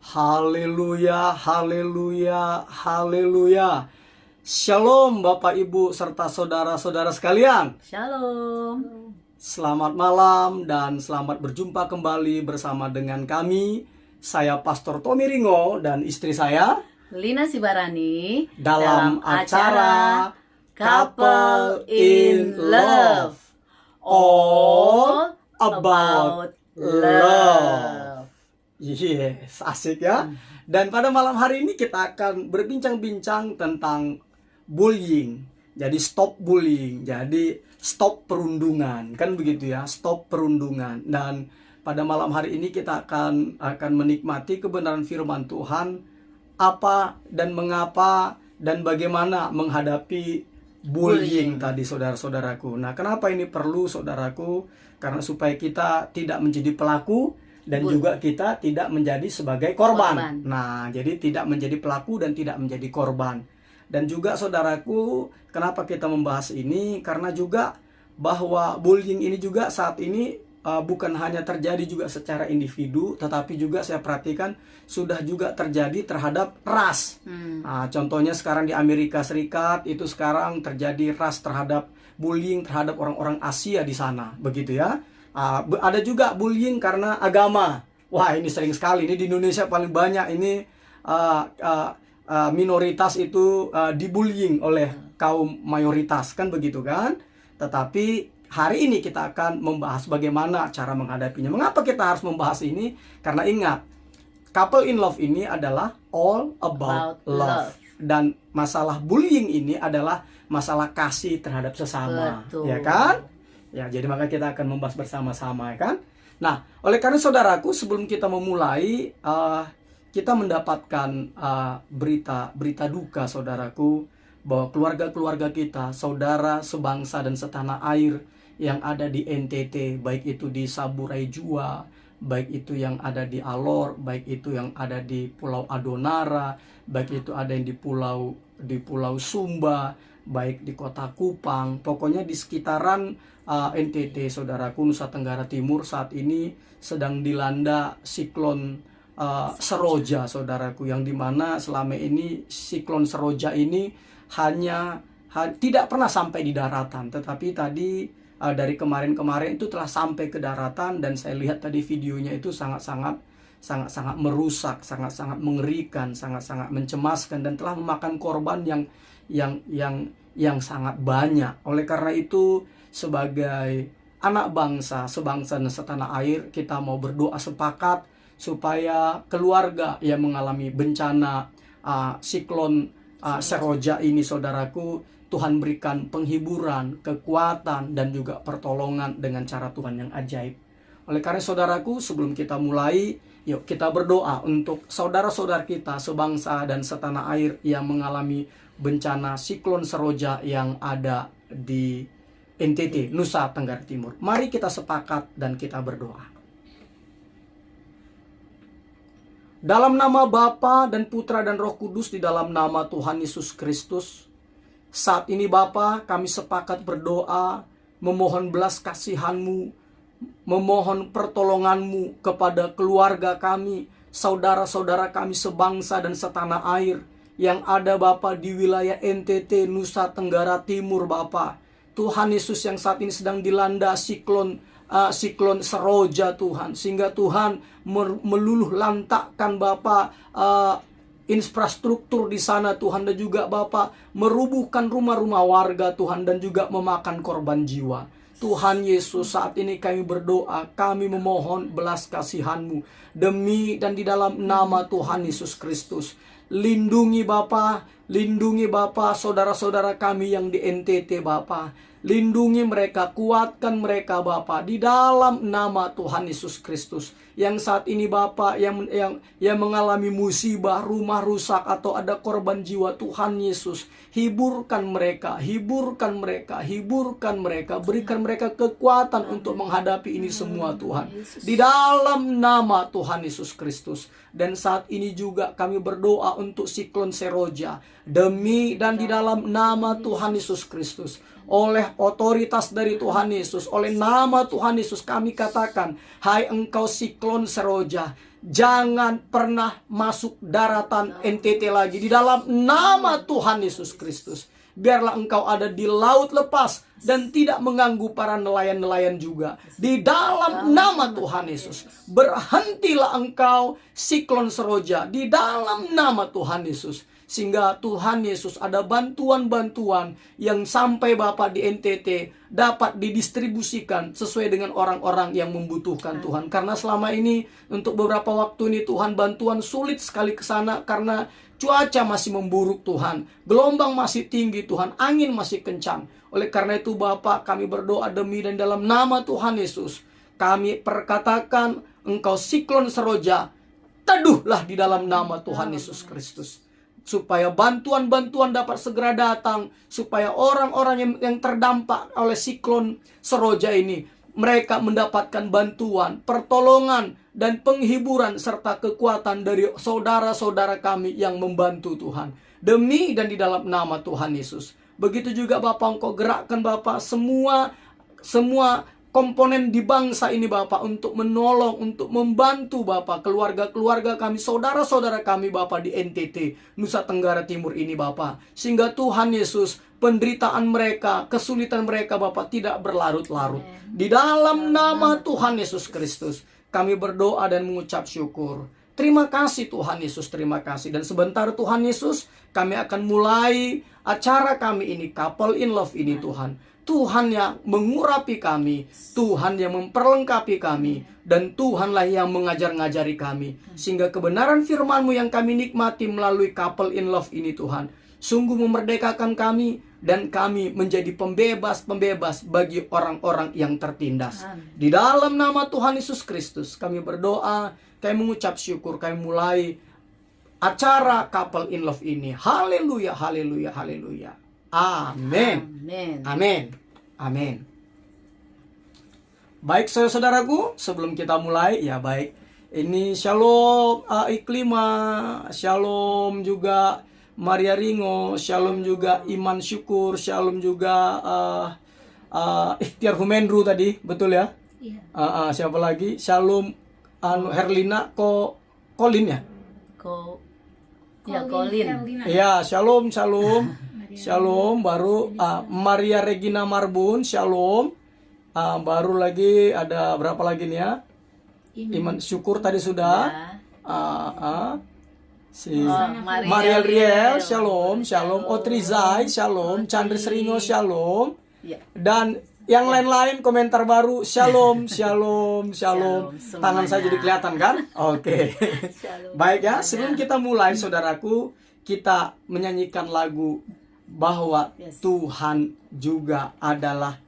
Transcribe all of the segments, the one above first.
Haleluya, haleluya, haleluya. Shalom Bapak Ibu serta saudara-saudara sekalian. Shalom. Selamat malam dan selamat berjumpa kembali bersama dengan kami. Saya Pastor Tommy Ringo dan istri saya Lina Sibarani dalam acara Couple in Love. All about love. Yes, asik ya. Dan pada malam hari ini kita akan berbincang-bincang tentang bullying. Jadi stop bullying. Jadi stop perundungan. Kan begitu ya, stop perundungan. Dan pada malam hari ini kita akan menikmati kebenaran firman Tuhan, apa dan mengapa dan bagaimana menghadapi bullying tadi saudara-saudaraku. Nah, kenapa ini perlu saudaraku? Karena supaya kita tidak menjadi pelaku dan juga kita tidak menjadi sebagai korban. Nah, jadi tidak menjadi pelaku dan tidak menjadi korban. Dan juga saudaraku, kenapa kita membahas ini? Karena juga bahwa bullying ini juga saat ini bukan hanya terjadi juga secara individu, tetapi juga saya perhatikan sudah juga terjadi terhadap ras. Nah, contohnya sekarang di Amerika Serikat itu sekarang terjadi ras terhadap bullying terhadap orang-orang Asia di sana, begitu ya. Ada juga bullying karena agama. Wah, ini sering sekali. Ini di Indonesia paling banyak ini minoritas itu dibullying oleh kaum mayoritas, kan begitu kan? Tetapi hari ini kita akan membahas bagaimana cara menghadapinya. Mengapa kita harus membahas ini? Karena ingat, couple in love ini adalah all about love. Dan masalah bullying ini adalah masalah kasih terhadap sesama. Betul. Ya kan? Ya, jadi maka kita akan membahas bersama-sama, ya kan? Nah, oleh karena saudaraku, sebelum kita memulai, kita mendapatkan berita duka, saudaraku, bahwa keluarga-keluarga kita, saudara sebangsa dan setanah air yang ada di NTT, baik itu di Saburai Jua, baik itu yang ada di Alor, baik itu yang ada di Pulau Adonara, baik itu ada yang di Pulau Sumba, baik di Kota Kupang, pokoknya di sekitaran NTT, saudaraku, Nusa Tenggara Timur saat ini sedang dilanda siklon Seroja, saudaraku, yang dimana selama ini siklon Seroja ini tidak pernah sampai di daratan, tetapi tadi dari kemarin-kemarin itu telah sampai ke daratan, dan saya lihat tadi videonya itu sangat-sangat merusak, sangat-sangat mengerikan, sangat-sangat mencemaskan, dan telah memakan korban yang sangat banyak. Oleh karena itu, sebagai anak bangsa, sebangsa dan setanah air, kita mau berdoa sepakat supaya keluarga yang mengalami bencana siklon Seroja ini, saudaraku, Tuhan berikan penghiburan, kekuatan, dan juga pertolongan dengan cara Tuhan yang ajaib. Oleh karena saudaraku, sebelum kita mulai, yuk kita berdoa untuk saudara-saudara kita sebangsa dan setanah air yang mengalami bencana siklon Seroja yang ada di NTT, Nusa Tenggara Timur. Mari kita sepakat dan kita berdoa. Dalam nama Bapa dan Putra dan Roh Kudus, di dalam nama Tuhan Yesus Kristus, saat ini Bapa, kami sepakat berdoa, memohon belas kasihan-Mu, memohon pertolongan-Mu kepada keluarga kami, saudara-saudara kami sebangsa dan setanah air yang ada Bapa di wilayah NTT, Nusa Tenggara Timur, Bapa. Tuhan Yesus, yang saat ini sedang dilanda siklon Seroja, Tuhan, sehingga Tuhan meluluh lantakkan Bapa infrastruktur di sana, Tuhan, dan juga Bapa merubuhkan rumah-rumah warga, Tuhan, dan juga memakan korban jiwa. Tuhan Yesus, saat ini kami berdoa, kami memohon belas kasihan-Mu demi dan di dalam nama Tuhan Yesus Kristus. Lindungi Bapa saudara-saudara kami yang di NTT, Bapa. Lindungi mereka, kuatkan mereka, Bapa, di dalam nama Tuhan Yesus Kristus. Yang saat ini Bapa yang mengalami musibah, rumah rusak atau ada korban jiwa, Tuhan Yesus, hiburkan mereka, berikan mereka kekuatan untuk menghadapi ini semua, Tuhan, di dalam nama Tuhan Yesus Kristus. Dan saat ini juga kami berdoa untuk siklon Seroja, demi dan di dalam nama Tuhan Yesus Kristus. Oleh otoritas dari Tuhan Yesus, oleh nama Tuhan Yesus, kami katakan, hai engkau siklon Seroja, jangan pernah masuk daratan NTT lagi. Di dalam nama Tuhan Yesus Kristus, biarlah engkau ada di laut lepas dan tidak mengganggu para nelayan-nelayan juga. Di dalam nama Tuhan Yesus, berhentilah engkau siklon Seroja. Di dalam nama Tuhan Yesus, sehingga Tuhan Yesus ada bantuan-bantuan yang sampai Bapak di NTT dapat didistribusikan sesuai dengan orang-orang yang membutuhkan Tuhan. Karena selama ini untuk beberapa waktu ini Tuhan, bantuan sulit sekali ke sana karena cuaca masih memburuk Tuhan. Gelombang masih tinggi Tuhan, angin masih kencang. Oleh karena itu Bapak, kami berdoa demi dan dalam nama Tuhan Yesus, kami perkatakan engkau siklon Seroja, teduhlah di dalam nama Tuhan Yesus Kristus. Supaya bantuan-bantuan dapat segera datang, supaya orang-orang yang terdampak oleh siklon Seroja ini, mereka mendapatkan bantuan, pertolongan, dan penghiburan serta kekuatan dari saudara-saudara kami yang membantu Tuhan. Demi dan di dalam nama Tuhan Yesus. Begitu juga Bapak, engkau gerakkan Bapak semua komponen di bangsa ini Bapak, untuk menolong, untuk membantu Bapak, keluarga-keluarga kami, saudara-saudara kami Bapak di NTT, Nusa Tenggara Timur ini Bapak. Sehingga Tuhan Yesus, penderitaan mereka, kesulitan mereka Bapak tidak berlarut-larut. Di dalam nama Tuhan Yesus Kristus, kami berdoa dan mengucap syukur. Terima kasih Tuhan Yesus, terima kasih. Dan sebentar Tuhan Yesus, kami akan mulai acara kami ini, Couple in Love ini Tuhan. Tuhan yang mengurapi kami, Tuhan yang memperlengkapi kami, dan Tuhanlah yang mengajar-ngajari kami. Sehingga kebenaran firman-Mu yang kami nikmati melalui Couple in Love ini Tuhan, sungguh memerdekakan kami, dan kami menjadi pembebas-pembebas bagi orang-orang yang tertindas. Di dalam nama Tuhan Yesus Kristus, kami berdoa, kami mengucap syukur, kami mulai acara Couple in Love ini. Haleluya, haleluya, haleluya. Amin. Amin. Amin. Amin. Baik saudaraku, sebelum kita mulai, ya baik. Ini shalom Iklima, shalom juga Maria Ringo, shalom juga Iman Syukur, shalom juga Ikhtiar Humendru tadi, betul ya? Iya. Siapa lagi? Shalom Herlina Colin ya? Colin. Iya, shalom, shalom. Shalom, baru Maria Regina Marbun, shalom. Baru lagi ada berapa lagi nih ya? Iman Syukur tadi sudah. Maria Riel, shalom, shalom. Otrizai, shalom. Chandris Ringo, shalom. Dan yang lain-lain komentar baru, shalom, shalom, shalom. Tangan saya jadi kelihatan kan? Oke. Baik ya, sebelum kita mulai saudaraku, kita menyanyikan lagu bahwa Tuhan juga adalah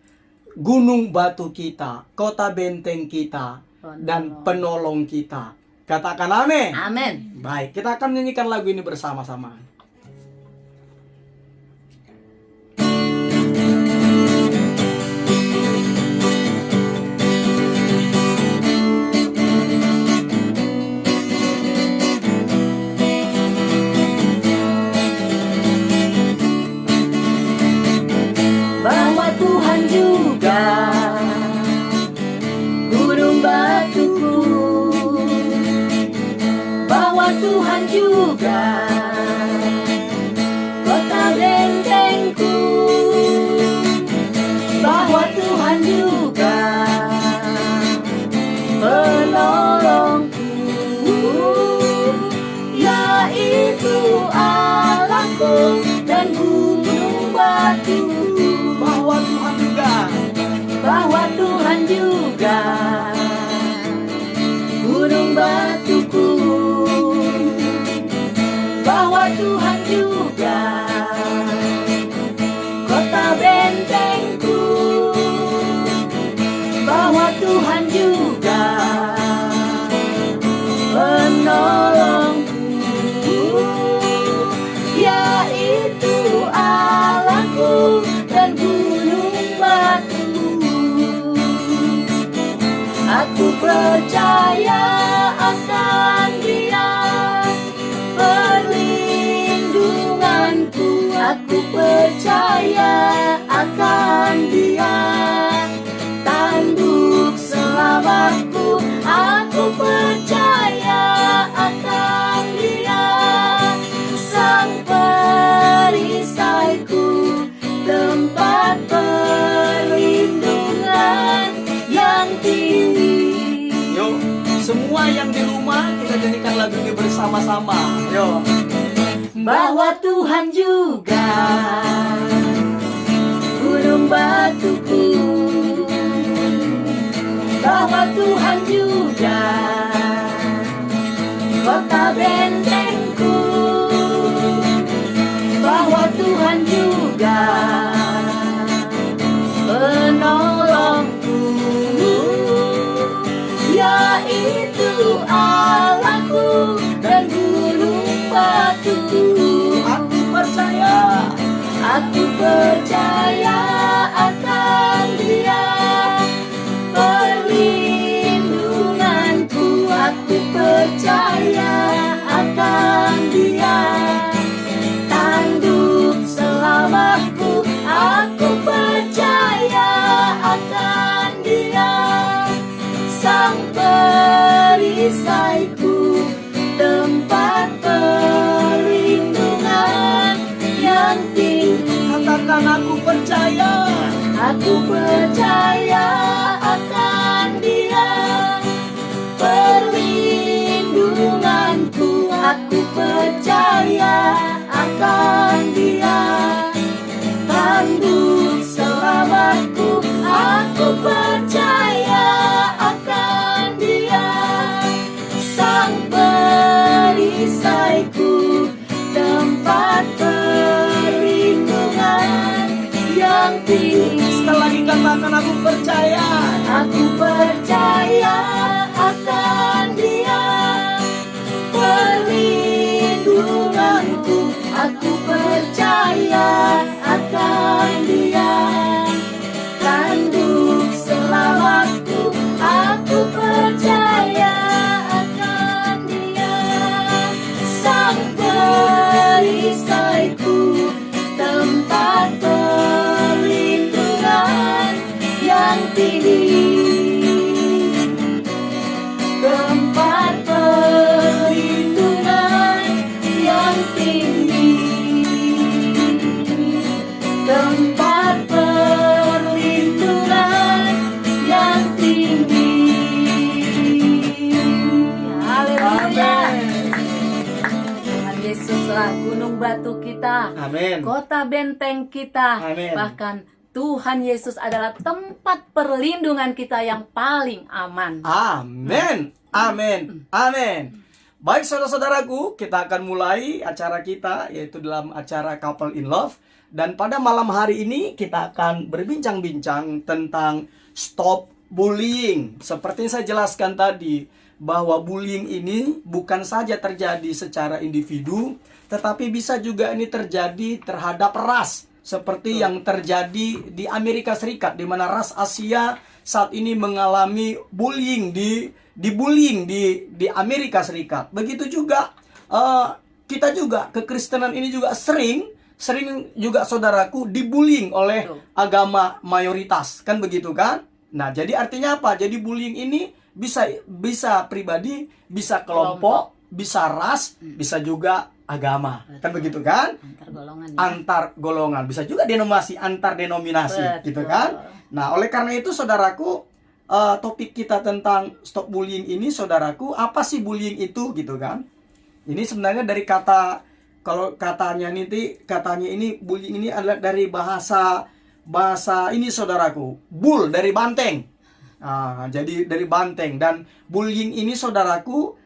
gunung batu kita, kota benteng kita, dan penolong kita. Katakan amin. Amin. Baik, kita akan menyanyikan lagu ini bersama-sama. Bahwa Tuhan juga gunung batuku, bahwa Tuhan juga kota bentengku, bahwa Tuhan juga penolongku, yaitu Allahku dan gunung batuku. Bahwa Tuhan juga gunung batuku, bahwa Tuhan juga kota bentengku, bahwa Tuhan juga penolongku, yaitu Allahku dan gunung batu. Aku percaya akan Dia, perlindunganku. Aku percaya akan Dia, tanduk selamatku. Aku percaya bersama-sama. Yo. Bahwa Tuhan juga gunung batuku, bahwa Tuhan juga kota bentengku, bahwa Tuhan juga penolongku, yaitu Allahku dan gunung batuku. Aku percaya akan Dia, perlindunganku. Aku percaya akan Dia, tanduk selamatku. Aku percaya akan Dia, sang perisaiku, tempat perlindungan yang tinggi. Katakan aku percaya. Aku percaya akan Dia, perlindunganku. Aku percaya akan Dia, tanduk selamatku. Aku percaya akan Dia, sang perisaiku, tempat perlindungan yang tinggi. Sekali lagi katakan aku percaya. Aku percaya akan Dia, perlindunganku. Aku percaya akan Dia, tanduk selamatku. Aku percaya akan Dia, sang perisaiku, tempat perlindungan yang tinggi, tempat perlindungan yang tinggi, tempat perlindungan yang tinggi. Haleluya. Tuhan Yesuslah gunung batu kita, Amin. kota benteng kita. Amin. Bahkan Tuhan Yesus adalah tempat perlindungan kita yang paling aman. Amin. Amin. Amin. Baik saudara-saudaraku, kita akan mulai acara kita, yaitu dalam acara Couple in Love. Dan pada malam hari ini kita akan berbincang-bincang tentang stop bullying. Seperti yang saya jelaskan tadi, bahwa bullying ini bukan saja terjadi secara individu, tetapi bisa juga ini terjadi terhadap ras. Seperti yang terjadi di Amerika Serikat, di mana ras Asia saat ini mengalami bullying dibullying di Amerika Serikat. Begitu juga kita juga, kekristenan ini juga sering juga saudaraku dibullying oleh agama mayoritas, kan begitu kan? Nah, jadi artinya apa? Jadi bullying ini bisa pribadi, bisa kelompok, bisa ras, bisa juga agama. Kan begitu kan? Antar golongan ya. Antar golongan, bisa juga denominasi, antar denominasi. Betul. Gitu kan? Nah, oleh karena itu saudaraku, topik kita tentang stop bullying ini, saudaraku, apa sih bullying itu gitu kan? Ini sebenarnya dari kata, kalau katanya ini bullying ini adalah dari bahasa ini saudaraku, bull dari banteng. Jadi dari banteng. Dan bullying ini saudaraku,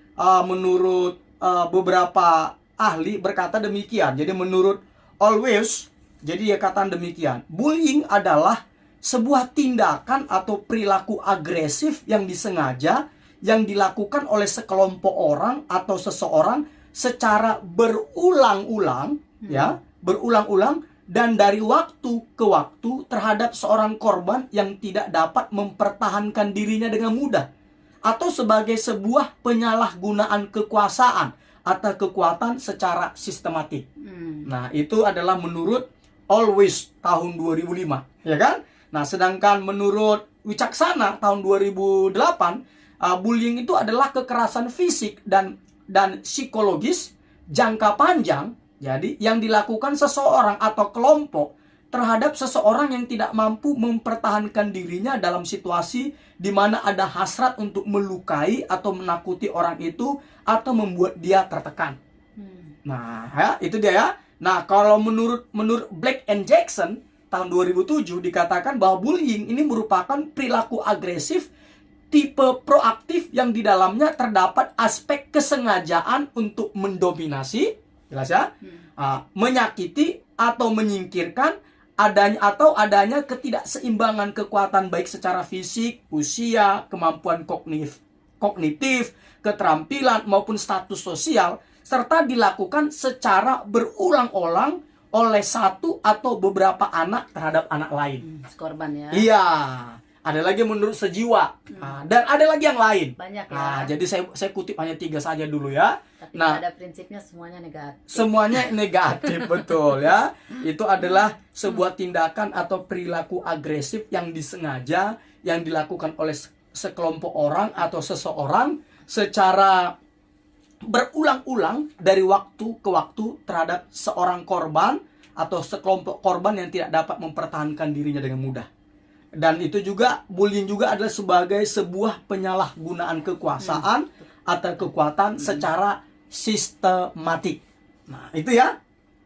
menurut beberapa ahli berkata demikian. Jadi menurut Always, jadi dia katakan demikian. Bullying adalah sebuah tindakan atau perilaku agresif yang disengaja yang dilakukan oleh sekelompok orang atau seseorang secara berulang-ulang, ya, berulang-ulang dan dari waktu ke waktu terhadap seorang korban yang tidak dapat mempertahankan dirinya dengan mudah, atau sebagai sebuah penyalahgunaan kekuasaan atau kekuatan secara sistematik. Nah, itu adalah menurut Always tahun 2005, ya kan? Nah, sedangkan menurut Wicaksana tahun 2008, bullying itu adalah kekerasan fisik dan psikologis jangka panjang, jadi yang dilakukan seseorang atau kelompok terhadap seseorang yang tidak mampu mempertahankan dirinya dalam situasi di mana ada hasrat untuk melukai atau menakuti orang itu atau membuat dia tertekan. Nah, ya, itu dia ya. Nah, kalau menurut Black and Jackson tahun 2007 dikatakan bahwa bullying ini merupakan perilaku agresif tipe proaktif yang di dalamnya terdapat aspek kesengajaan untuk mendominasi, jelas ya, menyakiti atau menyingkirkan adanya ketidakseimbangan kekuatan baik secara fisik, usia, kemampuan kognitif, keterampilan maupun status sosial, serta dilakukan secara berulang-ulang oleh satu atau beberapa anak terhadap anak lain. Korban ya. Iya. Ada lagi menurut sejiwa. Dan ada lagi yang lain. Banyak ya. Nah, jadi saya kutip hanya 3 saja dulu ya. Tapi Nah, pada prinsipnya semuanya negatif. semuanya negatif, betul ya. Itu adalah sebuah tindakan atau perilaku agresif yang disengaja yang dilakukan oleh sekelompok orang atau seseorang secara berulang-ulang dari waktu ke waktu terhadap seorang korban atau sekelompok korban yang tidak dapat mempertahankan dirinya dengan mudah. Dan itu juga, bullying juga adalah sebagai sebuah penyalahgunaan kekuasaan atau kekuatan secara sistematik. Nah, itu ya.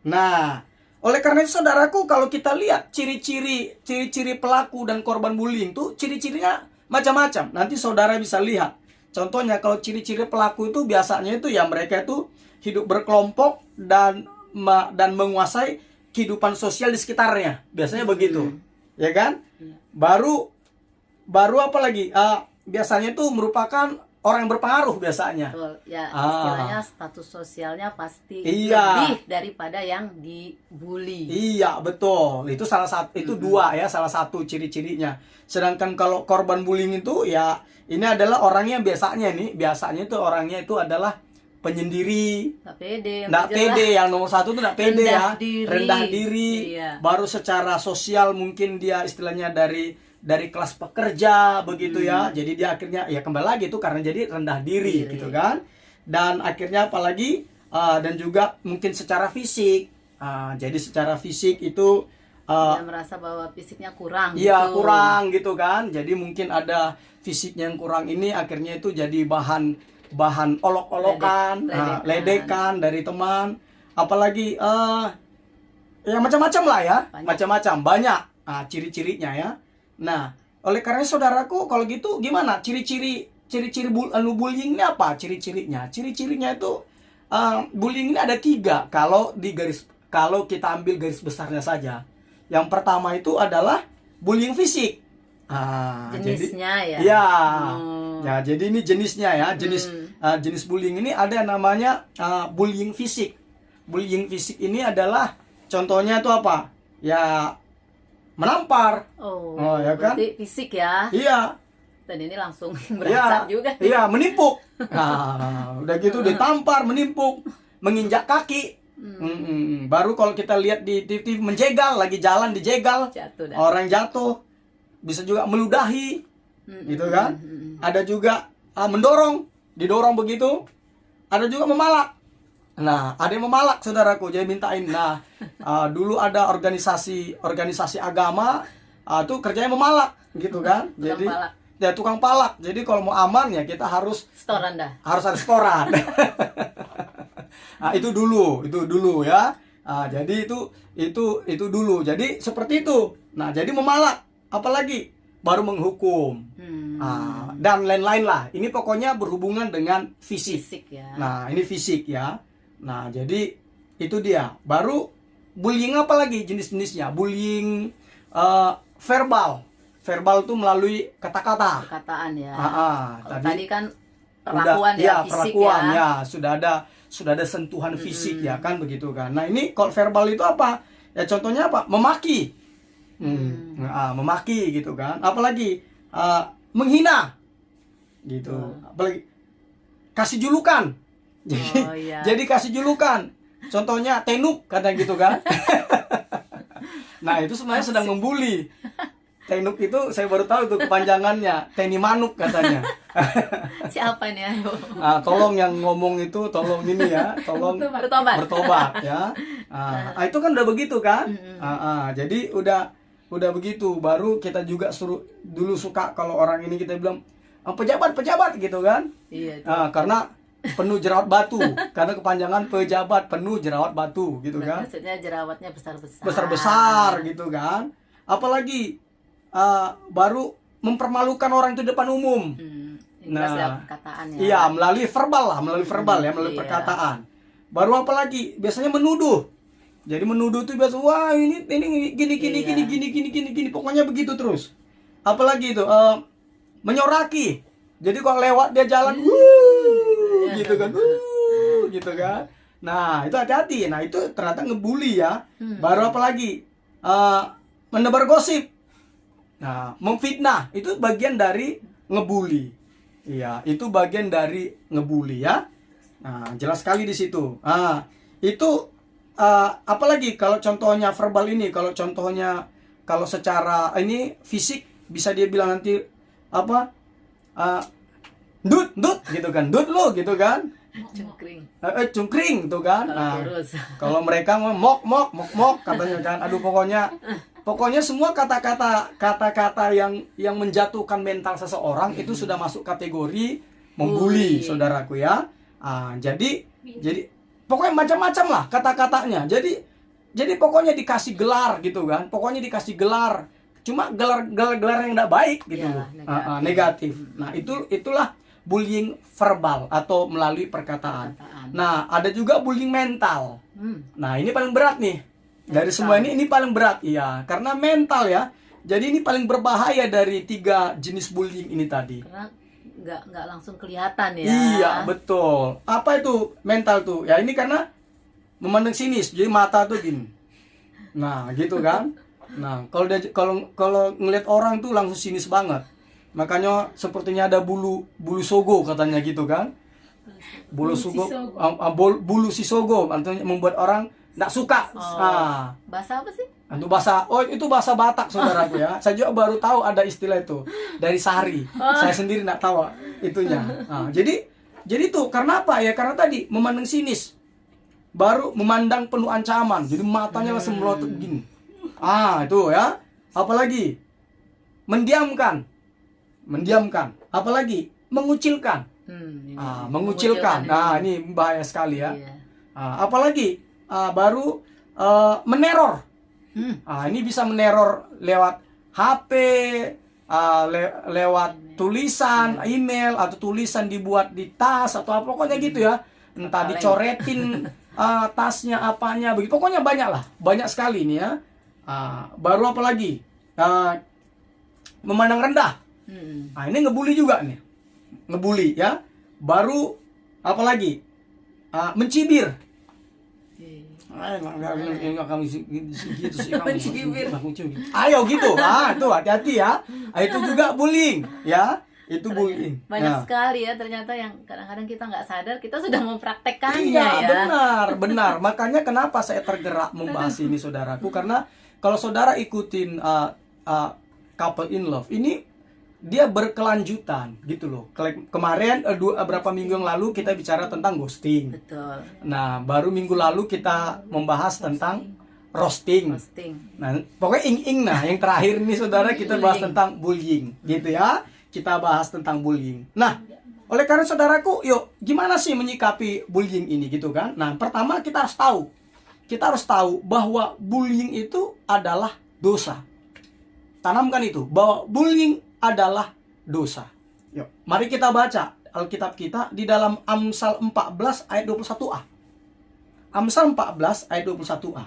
Nah, oleh karena itu saudaraku, kalau kita lihat ciri-ciri pelaku dan korban bullying tuh ciri-cirinya macam-macam. Nanti saudara bisa lihat. Contohnya kalau ciri-ciri pelaku itu biasanya itu ya mereka itu hidup berkelompok dan menguasai kehidupan sosial di sekitarnya. Biasanya begitu. Ya kan? Baru apa lagi? Biasanya itu merupakan orang yang berpengaruh biasanya. Betul. Ya, istilahnya status sosialnya pasti Iya. lebih daripada yang dibully. Iya, betul. Itu salah satu, itu dua ya, salah satu ciri-cirinya. Sedangkan kalau korban bullying itu ya ini adalah orangnya biasanya itu orangnya itu adalah penyendiri, nggak pede, yang nomor satu itu nggak pede ya, rendah diri, iya. Baru secara sosial mungkin dia istilahnya dari kelas pekerja begitu ya, jadi dia akhirnya ya kembali lagi itu karena jadi rendah diri gitu kan, dan akhirnya apalagi dan juga mungkin secara fisik, jadi secara fisik itu dia merasa bahwa fisiknya kurang. Iya, gitu. kurang gitu kan. Jadi mungkin ada fisiknya yang kurang ini akhirnya itu jadi bahan olok-olokan, ledekan dari teman. Apalagi ya macam-macam lah ya. Macam-macam, banyak ciri-cirinya ya. Nah, oleh karena saudaraku kalau gitu gimana? Ciri-ciri bullying ini apa ciri-cirinya? Ciri-cirinya itu bullying ini ada 3 kalau kita ambil garis besarnya saja. Yang pertama itu adalah bullying fisik. Jenisnya jadi, ya. Iya. Ya, jadi ini jenisnya ya. Jenis bullying ini ada yang namanya bullying fisik. Bullying fisik ini adalah contohnya itu apa? Ya menampar. Ya kan? Berarti fisik ya. Iya. Dan ini langsung berasap juga. Iya, menimpuk. Udah gitu ditampar, menimpuk, menginjak kaki. Baru kalau kita lihat di TV menjegal, lagi jalan dijegal, orang jatuh, bisa juga meludahi, gitu kan? Ada juga didorong begitu, ada juga memalak. Nah, ada yang memalak saudaraku, jadi mintain. Nah, dulu ada organisasi agama, tuh kerjanya memalak, gitu kan? Jadi ya tukang palak. Jadi kalau mau aman ya kita harus harus ada setoran. Itu dulu ya. Jadi itu dulu. Jadi seperti itu. Nah, jadi memalak, apalagi baru menghukum. Dan lain-lain lah. Ini pokoknya berhubungan dengan fisik ya. Nah, ini fisik ya. Nah, jadi itu dia. Baru bullying apa lagi jenis-jenisnya? Bullying verbal. Verbal itu melalui kata-kata. Perkataan ya. Tadi kan perlakuan fisik perlakuan ya. Sudah ada sentuhan fisik ya kan begitu kan. Nah, ini kalau verbal itu apa? Ya contohnya apa? Memaki. Memaki gitu kan. Apalagi menghina. Gitu. Apalagi kasih julukan. Jadi kasih julukan. Contohnya tenuk katanya gitu kan. Nah, itu sebenarnya sedang membuli. Tenuk itu saya baru tahu tuh kepanjangannya, Teni Manuk katanya. Siapa nih ayo? Tolong yang ngomong itu tolong ini ya, tolong bertobat ya. Itu kan udah begitu kan? Mm-mm. Jadi udah begitu. Baru kita juga dulu suka kalau orang ini kita bilang pejabat gitu kan? Iya itu. Karena penuh jerawat batu, karena kepanjangan pejabat penuh jerawat batu gitu kan? Maksudnya jerawatnya besar-besar. Besar gitu kan? Apalagi baru mempermalukan orang itu depan umum. Lewat perkataan ya. Iya, melalui verbal ya, melalui Iya. perkataan. Baru apa lagi? Biasanya menuduh. Jadi menuduh tuh biasa, wah ini gini, pokoknya begitu terus. Apalagi itu menyoraki. Jadi kalau lewat dia jalan, gitu kan, gitu kan. Nah itu hati-hati. Nah itu ternyata ngebully ya. Baru apa lagi? Menebar gosip. Nah memfitnah itu bagian dari ngebully. Iya, itu bagian dari ngebully ya. Nah, jelas sekali di situ. Itu apalagi kalau contohnya verbal ini, kalau contohnya kalau secara ini fisik bisa dia bilang nanti apa? Dut gitu kan. Dut lo gitu kan. Cungkring. Cungkring tuh kan. Nah, kalau mereka mok katanya kan. Aduh pokoknya semua kata-kata yang menjatuhkan mental seseorang itu sudah masuk kategori membuli, saudaraku ya. Jadi pokoknya macam-macam lah kata-katanya. Jadi pokoknya dikasih gelar gitu kan. Pokoknya dikasih gelar. Cuma gelar yang enggak baik gitu. Ya, negatif. Nah, itulah bullying verbal atau melalui perkataan. Nah, ada juga bullying mental. Nah, ini paling berat nih. Dari semua ini paling berat, iya, karena mental ya. Jadi ini paling berbahaya dari 3 jenis bullying ini tadi. Karena nggak langsung kelihatan ya. Iya, betul. Apa itu mental tuh? Ya ini karena memandang sinis, jadi mata tuh gini. Nah, gitu kan? Nah, kalau ngelihat orang tuh langsung sinis banget. Makanya sepertinya ada bulu sogo katanya gitu kan? Bulu sisogo artinya membuat orang nggak suka. Bahasa apa sih? Itu bahasa Batak, saudaraku ya. Saya juga baru tahu ada istilah itu dari Sari. Saya sendiri nggak tahu itunya. Jadi tuh karena apa ya? Karena tadi memandang sinis, baru memandang penuh ancaman. Jadi matanya langsung melotot gini. Itu ya. Apalagi mendiamkan. Apalagi mengucilkan. Mengucilkan. Nah ini bahaya sekali ya. Iya. Apalagi baru meneror. Ini bisa meneror lewat HP, lewat tulisan, email atau tulisan dibuat di tas atau apa pokoknya gitu ya. Entah dicoretin tasnya apanya begitu. Pokoknya banyak sekali ini ya. Baru apa lagi? Memandang rendah. Ini ngebully juga nih. Ngebully ya. Baru apa lagi? Mencibir. Enggak kamu gitu sih kamu. Ayo gitu. Itu hati-hati ya. Itu juga bullying ya. Itu bullying. Banyak sekali ya ternyata yang kadang-kadang kita nggak sadar kita sudah mempraktekkannya ya. Benar. Makanya kenapa saya tergerak membahas ini saudaraku, karena kalau saudara ikutin Couple in Love ini dia berkelanjutan gitu loh. Kemarin berapa minggu yang lalu kita bicara tentang ghosting. Betul. Nah, baru minggu lalu kita membahas tentang roasting. Nah, pokoknya nah yang terakhir nih saudara kita bahas tentang bullying gitu ya. Kita bahas tentang bullying. Nah, oleh karena saudaraku, yuk gimana sih menyikapi bullying ini gitu kan? Nah, pertama kita harus tahu bahwa bullying itu adalah dosa. Tanamkan itu bahwa bullying adalah dosa. Yuk, mari kita baca Alkitab kita di dalam Amsal 14 ayat 21a. Amsal 14 ayat 21a.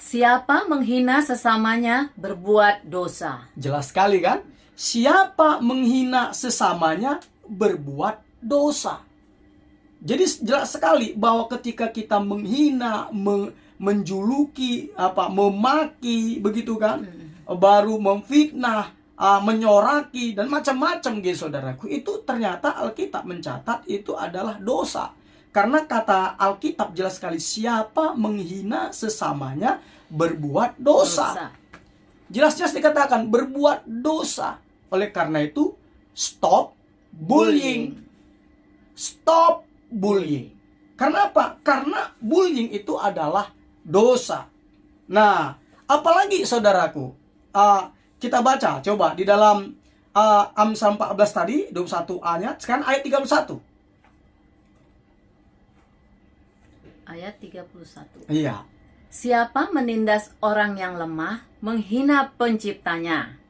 Siapa menghina sesamanya berbuat dosa. Jelas sekali kan? Siapa menghina sesamanya berbuat dosa. Jadi jelas sekali bahwa ketika kita menghina, menjuluki, memaki, begitu kan? Baru memfitnah, menyoraki dan macam-macam gitu saudaraku, itu ternyata Alkitab mencatat itu adalah dosa. Karena kata Alkitab jelas sekali, siapa menghina sesamanya berbuat dosa. Jelas-jelas dikatakan berbuat dosa. Oleh karena itu stop bullying. Stop bullying. Karena apa? Karena bullying itu adalah dosa. Nah, apalagi saudaraku, kita baca coba di dalam Amsal 14 tadi 21a-nya, sekarang ayat 31. Ayat 31. Iya. Siapa menindas orang yang lemah, menghina penciptanya.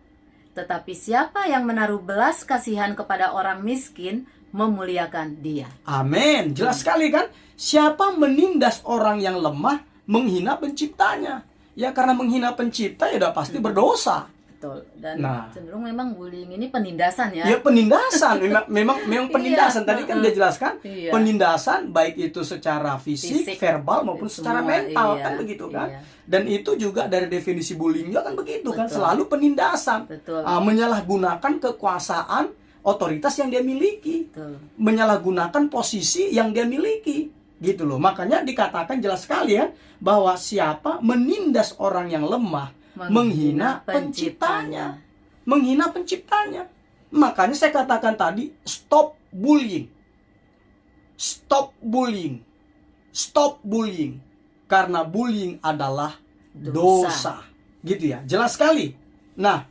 Tetapi siapa yang menaruh belas kasihan kepada orang miskin, memuliakan dia. Amin. Jelas sekali kan? Siapa menindas orang yang lemah, menghina penciptanya. Ya karena menghina pencipta ya udah pasti berdosa. Betul. Dan Nah. cenderung memang bullying ini penindasan ya. Ya penindasan, memang penindasan. Iya. Tadi kan dia jelaskan, Iya. penindasan baik itu secara fisik, verbal maupun secara Semua, mental, iya, kan begitu kan. iya. Dan itu juga dari definisi bullying juga kan begitu kan, Betul. selalu penindasan. Betul. Menyalahgunakan kekuasaan otoritas yang dia miliki, Betul. menyalahgunakan posisi yang dia miliki, gitu loh. Makanya dikatakan jelas sekali ya bahwa siapa menindas orang yang lemah, menghina penciptanya. Menghina penciptanya. Makanya saya katakan tadi, stop bullying. Stop bullying. Stop bullying. Karena bullying adalah dosa. Gitu ya, jelas sekali. Nah,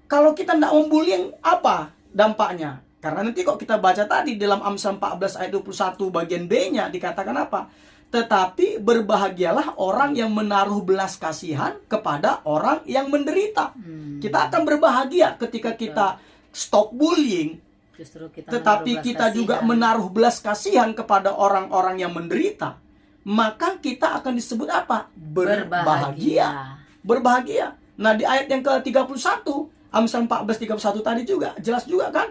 kalau kita tidak membullying, apa dampaknya? Karena nanti kok kita baca tadi dalam Amsal 14 ayat 21 bagian B-nya dikatakan apa? Tetapi berbahagialah orang yang menaruh belas kasihan kepada orang yang menderita. Kita akan berbahagia ketika kita stop bullying. Justru kita Tetapi kita juga menaruh belas kasihan kepada orang-orang yang menderita. Maka kita akan disebut apa? Berbahagia. Berbahagia. Nah di ayat yang ke-31, Amsal 14:31 tadi juga jelas juga kan?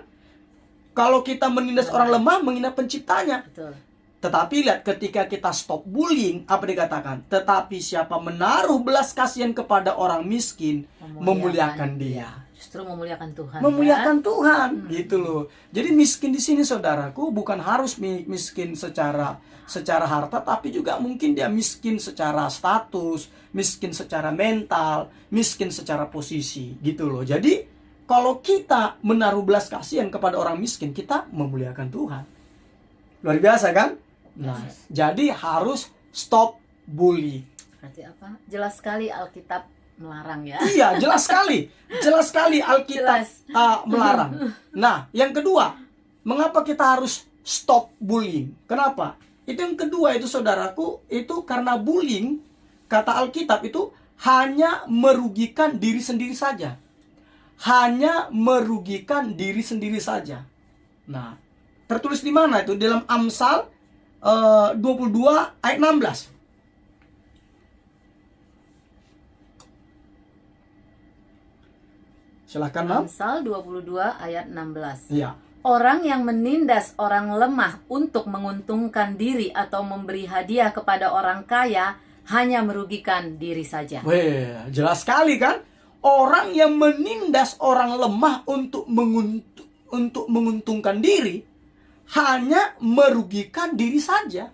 Kalau kita menindas orang lemah, menghina penciptanya. Betul. Tetapi lihat ketika kita stop bullying, apa dikatakan? Tetapi siapa menaruh belas kasihan kepada orang miskin, memuliakan dia. Justru memuliakan Tuhan. Memuliakan Tuhan, gitu loh. Jadi miskin di sini saudaraku bukan harus miskin secara harta, tapi juga mungkin dia miskin secara status, miskin secara mental, miskin secara posisi, gitu loh. Jadi kalau kita menaruh belas kasihan kepada orang miskin, kita memuliakan Tuhan. Luar biasa kan? Nah, jadi harus stop bully. Berarti apa? Jelas sekali Alkitab melarang ya. Iya, jelas sekali. Jelas sekali Alkitab melarang. Nah, yang kedua, mengapa kita harus stop bullying? Kenapa? Itu yang kedua itu saudaraku, itu karena bullying, kata Alkitab itu hanya merugikan diri sendiri saja. Hanya merugikan diri sendiri saja. Nah, tertulis di mana itu? Dalam Amsal 22 ayat 16. Silakan, Mam. Amsal 22 ayat 16. Iya. Orang yang menindas orang lemah untuk menguntungkan diri atau memberi hadiah kepada orang kaya hanya merugikan diri saja. Weh, jelas sekali kan? Orang yang menindas orang lemah untuk menguntungkan diri hanya merugikan diri saja.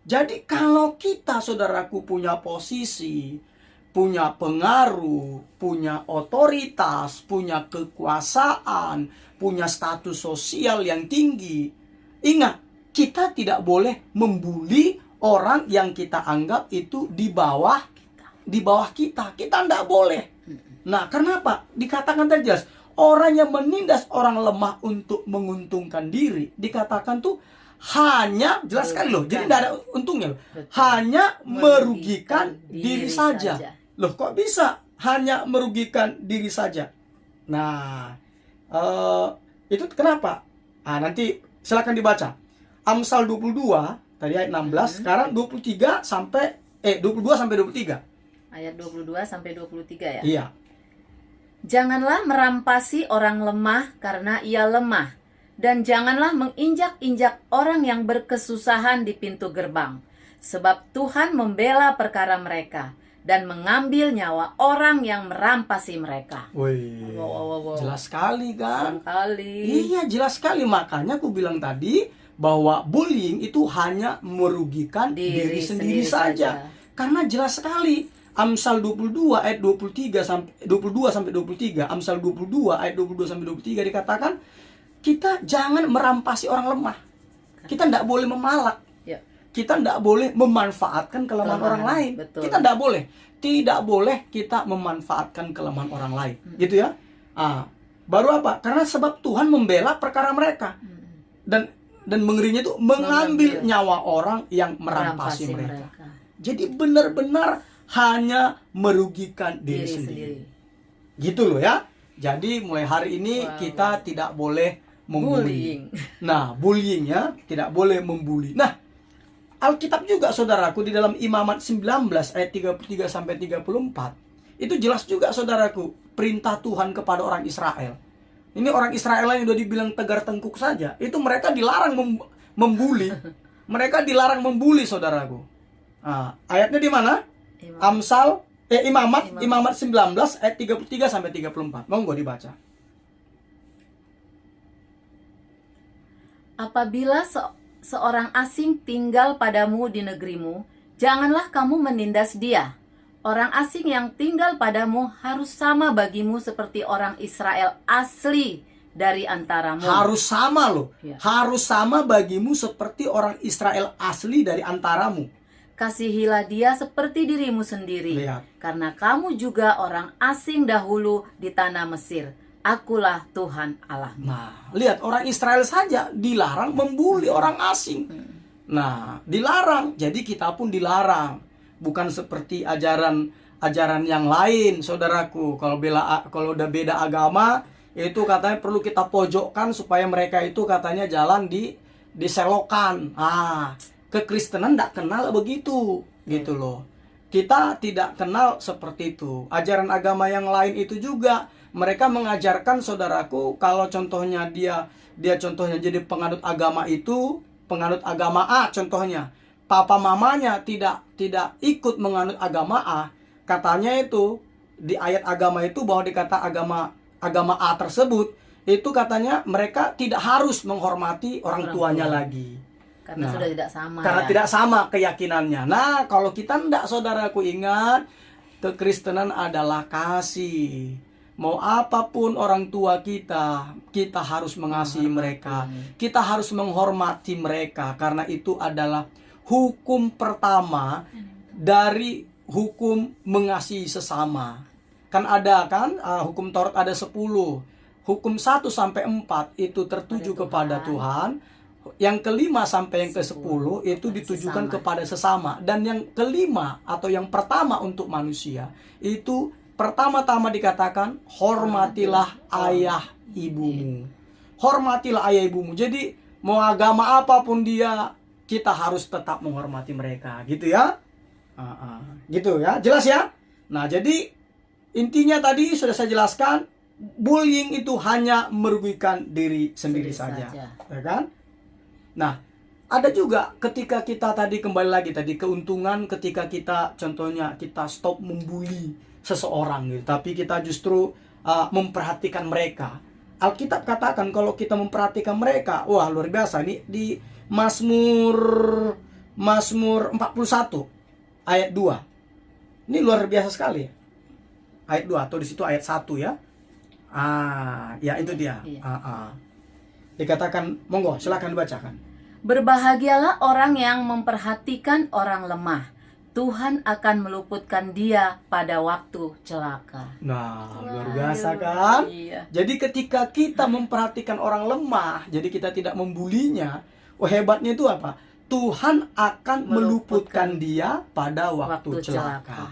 Jadi kalau kita saudaraku punya posisi, punya pengaruh, punya otoritas, punya kekuasaan, punya status sosial yang tinggi, ingat, kita tidak boleh membuli orang yang kita anggap itu di bawah kita. Kita tidak boleh. Nah, kenapa? Dikatakan tadi jelas, orang yang menindas orang lemah untuk menguntungkan diri, dikatakan tuh hanya, jelas sekali loh, jadi tidak ada untungnya loh. Hanya merugikan diri saja. Loh, kok bisa hanya merugikan diri saja? Nah, itu kenapa? Nanti silakan dibaca. Amsal 22 tadi ayat 16, sekarang 22 sampai 23. Ayat 22 sampai 23 ya. Iya. Janganlah merampasi orang lemah karena ia lemah, dan janganlah menginjak-injak orang yang berkesusahan di pintu gerbang, sebab Tuhan membela perkara mereka dan mengambil nyawa orang yang merampasi mereka. Wih, Wow. jelas sekali kan? Sekali. Iya, jelas sekali. Makanya aku bilang tadi bahwa bullying itu hanya merugikan diri sendiri saja. Karena jelas sekali. Amsal 22 ayat 22 sampai 23. Amsal 22 ayat 22 sampai 23 dikatakan kita jangan merampasi orang lemah. Kita tidak boleh memalak. kita tidak boleh memanfaatkan kelemahan orang lain. Betul. Kita tidak boleh. Tidak boleh kita memanfaatkan kelemahan orang lain. Gitu ya. Baru apa? Karena sebab Tuhan membela perkara mereka. Dan mengerinya itu mengambil nyawa orang yang merampasi mereka. Jadi benar-benar hanya merugikan diri sendiri. Gitu loh ya. Jadi mulai hari ini kita tidak boleh membuli. Nah, bullying ya, tidak boleh membuli. Nah, Alkitab juga saudaraku di dalam Imamat 19 ayat 33 sampai 34 itu jelas juga saudaraku perintah Tuhan kepada orang Israel. Ini orang Israel yang udah dibilang tegar tengkuk saja, itu mereka dilarang membuli. Mereka dilarang membuli saudaraku. Ayatnya di mana? Imamat 19 ayat 33 sampai 34. Monggo dibaca. Apabila seorang asing tinggal padamu di negerimu, janganlah kamu menindas dia. Orang asing yang tinggal padamu harus sama bagimu seperti orang Israel asli dari antaramu. Harus sama loh. Ya. Harus sama bagimu seperti orang Israel asli dari antaramu. Kasihilah dia seperti dirimu sendiri. Lihat. Karena kamu juga orang asing dahulu di tanah Mesir. Akulah Tuhan Allahmu. Nah, lihat orang Israel saja dilarang membuli orang asing. Nah, dilarang. Jadi kita pun dilarang. Bukan seperti ajaran yang lain, saudaraku. Kalau udah beda agama, itu katanya perlu kita pojokkan supaya mereka itu katanya jalan diselokan. Kekristenan tidak kenal begitu, gitu loh. Kita tidak kenal seperti itu. Ajaran agama yang lain itu juga mereka mengajarkan saudaraku, kalau contohnya dia contohnya jadi penganut agama itu, penganut agama A contohnya, papa mamanya tidak ikut menganut agama A, katanya itu di ayat agama itu bahwa dikata agama A tersebut itu katanya mereka tidak harus menghormati orang tuanya lagi. Karena sudah tidak sama. Karena tidak sama keyakinannya. Nah, kalau kita tidak, saudaraku, ingat, kekristenan adalah kasih. Mau apapun orang tua kita harus mengasihi mereka. Kita harus menghormati mereka. Karena itu adalah hukum pertama dari hukum mengasihi sesama. Kan ada kan, hukum Taurat ada 10. Hukum 1 sampai 4 itu tertuju kepada Tuhan. Yang kelima sampai yang ke-10 itu ditujukan kepada sesama. Dan yang kelima atau yang pertama untuk manusia itu pertama-tama dikatakan hormatilah ayah ibumu. Hormatilah ayah ibumu. Jadi mau agama apapun dia, kita harus tetap menghormati mereka, gitu ya. Gitu ya, jelas ya. Nah, jadi intinya tadi sudah saya jelaskan, bullying itu hanya merugikan diri sendiri saja. Ya kan? Nah, ada juga ketika kita tadi kembali lagi tadi keuntungan ketika kita contohnya kita stop membuli seseorang gitu, tapi kita justru memperhatikan mereka. Alkitab katakan kalau kita memperhatikan mereka, wah luar biasa. Ini di Mazmur 41 ayat 2. Ini luar biasa sekali. Ayat 2 atau di situ ayat 1 ya. Ya itu dia. Dikatakan, monggo silakan dibacakan. Berbahagialah orang yang memperhatikan orang lemah. Tuhan akan meluputkan dia pada waktu celaka. Nah, luar biasa kan? Iya. Jadi ketika kita memperhatikan orang lemah, jadi kita tidak membulinya, hebatnya itu apa? Tuhan akan meluputkan dia pada waktu celaka.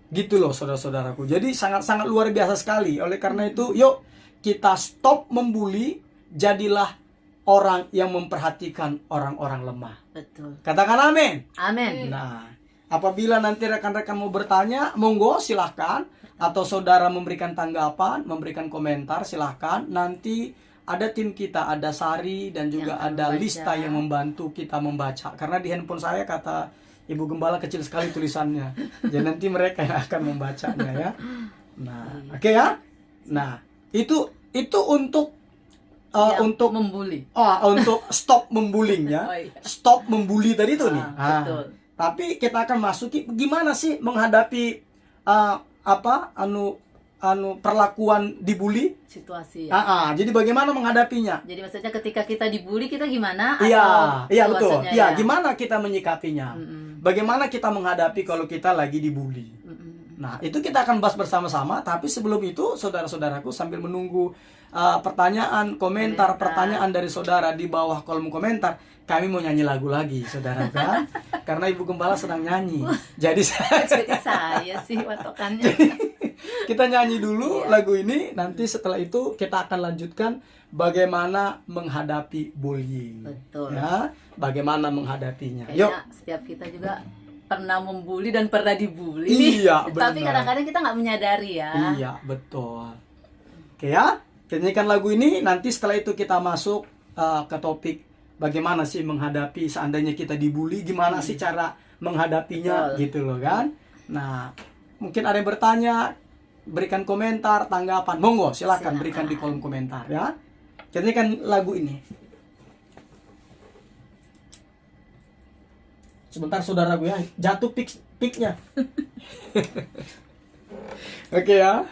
Gitu loh saudara-saudaraku. Jadi sangat-sangat luar biasa sekali. Oleh karena itu, yuk kita stop membuli, jadilah orang yang memperhatikan orang-orang lemah. Betul. Katakan amin. Amin. Nah, apabila nanti rekan-rekan mau bertanya, monggo silahkan. Atau saudara memberikan tanggapan, memberikan komentar, silahkan. Nanti ada tim kita, ada Sari dan juga ada Lista yang membantu kita membaca. Karena di handphone saya kata Ibu Gembala kecil sekali tulisannya. Jadi nanti mereka yang akan membacanya ya. Nah, oke ya. Nah, itu untuk untuk membuli. Untuk stop membullying ya. Stop membuli tadi itu nih. Betul. Tapi kita akan masuki gimana sih menghadapi perlakuan dibully. Situasi ya. Jadi bagaimana menghadapinya? Jadi maksudnya ketika kita dibully kita gimana? Iya, iya betul. situasinya Iya, ya? gimana kita menyikapinya? Bagaimana kita menghadapi kalau kita lagi dibully? Nah, itu kita akan bahas bersama-sama. Tapi sebelum itu, saudara-saudaraku, sambil menunggu pertanyaan, pertanyaan dari saudara di bawah kolom komentar, kami mau nyanyi lagu lagi, saudara kan? Karena Ibu Gembala sedang nyanyi. Jadi saya sih patokannya. kita nyanyi dulu lagu ini. Nanti setelah itu kita akan lanjutkan bagaimana menghadapi bullying. Betul. Ya, bagaimana menghadapinya. Kayaknya Yuk. setiap kita juga pernah membuli dan pernah dibully. Iya, Tapi benar. kadang-kadang kita nggak menyadari ya. Iya, betul. Oke ya, kita nyanyikan lagu ini. Nanti setelah itu kita masuk ke topik bagaimana sih menghadapi seandainya kita dibully, gimana sih cara menghadapinya. Betul. Gitu loh kan. Nah, mungkin ada yang bertanya, berikan komentar, tanggapan. Monggo, silakan berikan di kolom komentar ya. Kita nyanyikan lagu ini. Sebentar saudara gue ya, jatuh pick-nya. Oke ya.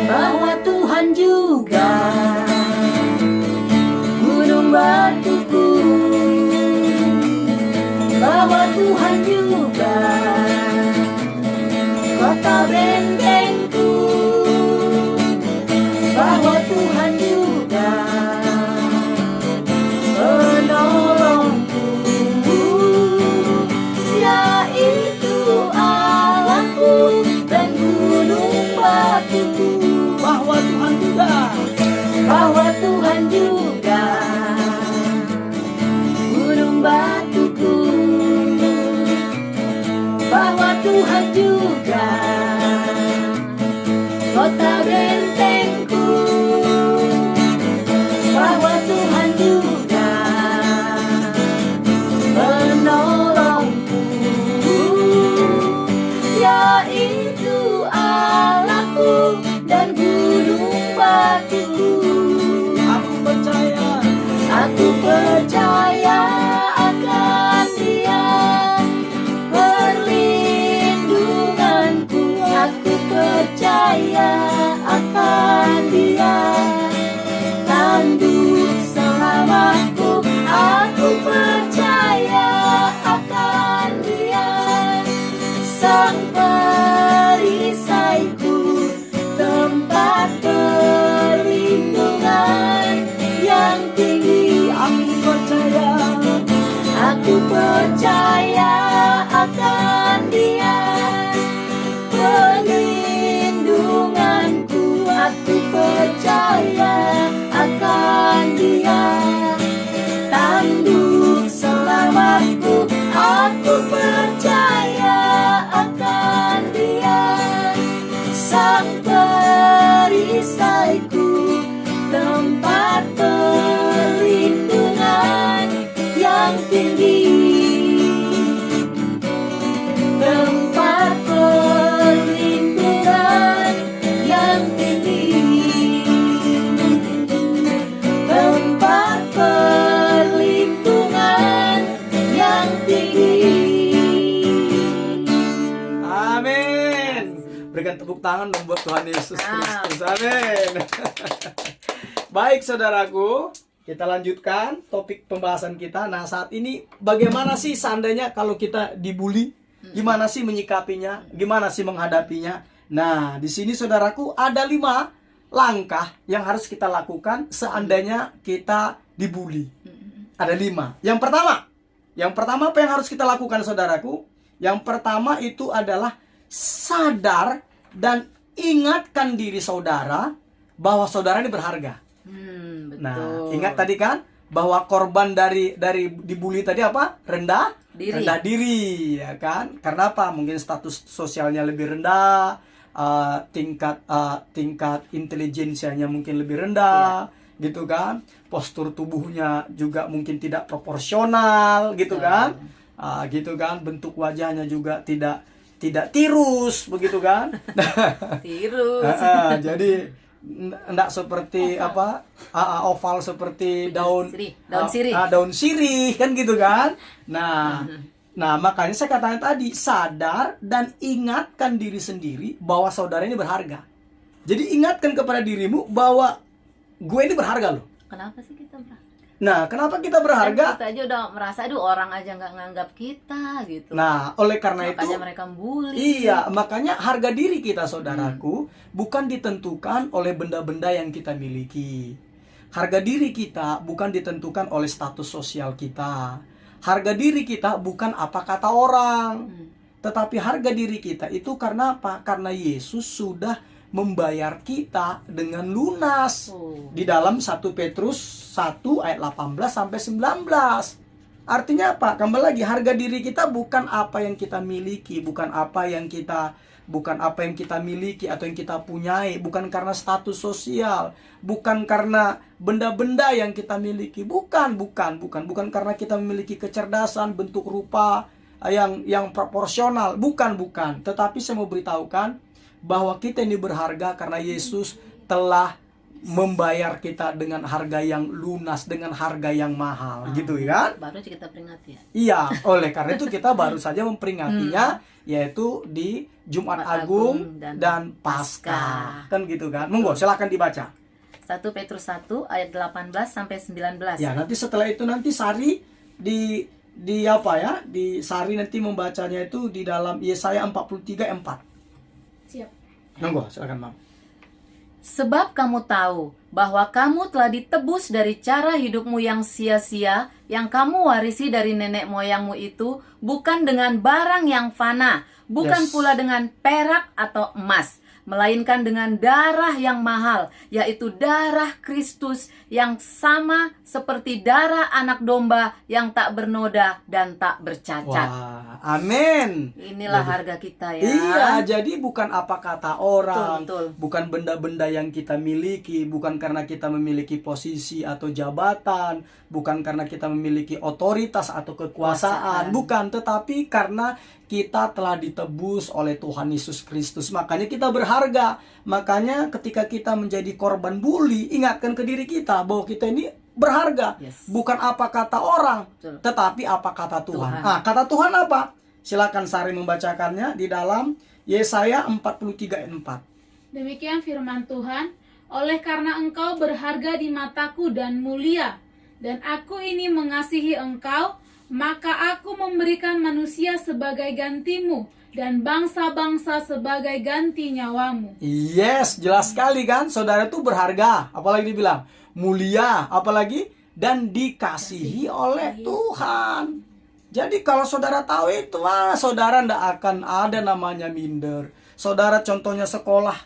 Bahwa Tuhan juga gunung batuku, bahwa Tuhan juga kota bentengku, bahwa Tuhan juga penolongku, yaitu Allahku dan gunung batuku. Bahwa Tuhan juga, Bahwa Tuhan juga gunung batuku, bahwa Tuhan juga kota bentengku, bahwa Tuhan juga penolongku, yaitu Allahku dan gunung batuku. aku percaya akan Dia, perlindunganku. Aku percaya akan Dia, tanduk selamatku. Aku percaya akan Dia, sang perisaiku, tempat perlindungan yang tinggi. Aku percaya akan Dia, perlindunganku. Aku percaya akan Dia, tanduk selamatku. Aku percaya akan Dia, sang perisaiku, tempat perlindungan yang tinggi, tempat perlindungan yang tinggi, tempat perlindungan yang tinggi. Amin. Berikan tepuk tangan dong buat Tuhan Yesus Kristus. Amin. Baik saudaraku, kita lanjutkan topik pembahasan kita. Nah, saat ini bagaimana sih seandainya kalau kita dibully? Gimana sih menyikapinya? Gimana sih menghadapinya? Nah, di sini saudaraku ada 5 langkah yang harus kita lakukan seandainya kita dibully. Ada 5. Yang pertama apa yang harus kita lakukan saudaraku? Yang pertama itu adalah sadar dan ingatkan diri saudara bahwa saudara ini berharga. Betul. Nah, ingat tadi kan bahwa korban dari dibully tadi apa? Rendah diri, ya kan? Karena apa? Mungkin status sosialnya lebih rendah, tingkat intelijensianya mungkin lebih rendah, gitu kan? Postur tubuhnya juga mungkin tidak proporsional, gitu kan? Gitu kan? Bentuk wajahnya juga tidak tidak tirus begitu kan. Tirus. Jadi enggak seperti oval seperti daun Sirih. daun sirih kan gitu kan. Nah, makanya saya katakan tadi, sadar dan ingatkan diri sendiri bahwa saudara ini berharga. Jadi ingatkan kepada dirimu bahwa gue ini berharga loh. Kenapa sih kita berharga? Nah, kenapa kita berharga? Kita aja udah merasa, aduh orang aja nggak nganggap kita gitu. Nah, oleh karena Makanya itu, mereka bully. iya, makanya harga diri kita, saudaraku, bukan ditentukan oleh benda-benda yang kita miliki. Harga diri kita bukan ditentukan oleh status sosial kita. Harga diri kita bukan apa kata orang. Tetapi harga diri kita itu karena apa? Karena Yesus sudah membayar kita dengan lunas. Di dalam 1 Petrus 1 ayat 18 sampai 19. Artinya apa? Kembali lagi, harga diri kita bukan apa yang kita miliki, bukan apa yang kita miliki atau yang kita punyai, bukan karena status sosial, bukan karena benda-benda yang kita miliki, bukan karena kita memiliki kecerdasan, bentuk rupa yang proporsional, bukan, tetapi saya mau beritahukan bahwa kita ini berharga karena Yesus telah membayar kita dengan harga yang lunas, dengan harga yang mahal, gitu ya. Baru kita peringati ya. Iya, oleh karena itu kita baru saja memperingatinya, yaitu di Jumat Agung dan Paskah. Kan gitu kan. Monggo silakan dibaca. 1 Petrus 1 ayat 18 sampai 19. Ya, nanti setelah itu nanti Sari di apa ya? Di Sari nanti membacanya itu di dalam Yesaya 43:4. Siap. Monggo silakan, Mam. Sebab kamu tahu bahwa kamu telah ditebus dari cara hidupmu yang sia-sia, yang kamu warisi dari nenek moyangmu itu, bukan dengan barang yang fana, bukan pula dengan perak atau emas, melainkan dengan darah yang mahal, yaitu darah Kristus yang sama seperti darah anak domba yang tak bernoda dan tak bercacat. Wah, amin. Inilah harga kita ya. Iya, jadi bukan apa kata orang, Betul. bukan benda-benda yang kita miliki, bukan karena kita memiliki posisi atau jabatan, bukan karena kita memiliki otoritas atau kekuasaan, bukan, tetapi karena kita telah ditebus oleh Tuhan Yesus Kristus. Makanya kita berharga. Makanya ketika kita menjadi korban bully, ingatkan ke diri kita bahwa kita ini berharga. Bukan apa kata orang, tetapi apa kata Tuhan. Nah, kata Tuhan apa? Silakan Sari membacakannya di dalam Yesaya 43:4. Demikian firman Tuhan, oleh karena engkau berharga di mataku dan mulia, dan aku ini mengasihi engkau, maka aku memberikan manusia sebagai gantimu, dan bangsa-bangsa sebagai ganti nyawamu. Yes, jelas sekali kan? Saudara itu berharga. Apalagi dibilang mulia, apalagi dan dikasihi oleh Tuhan. Jadi kalau saudara tahu itu, saudara tidak akan ada namanya minder. Saudara contohnya sekolah,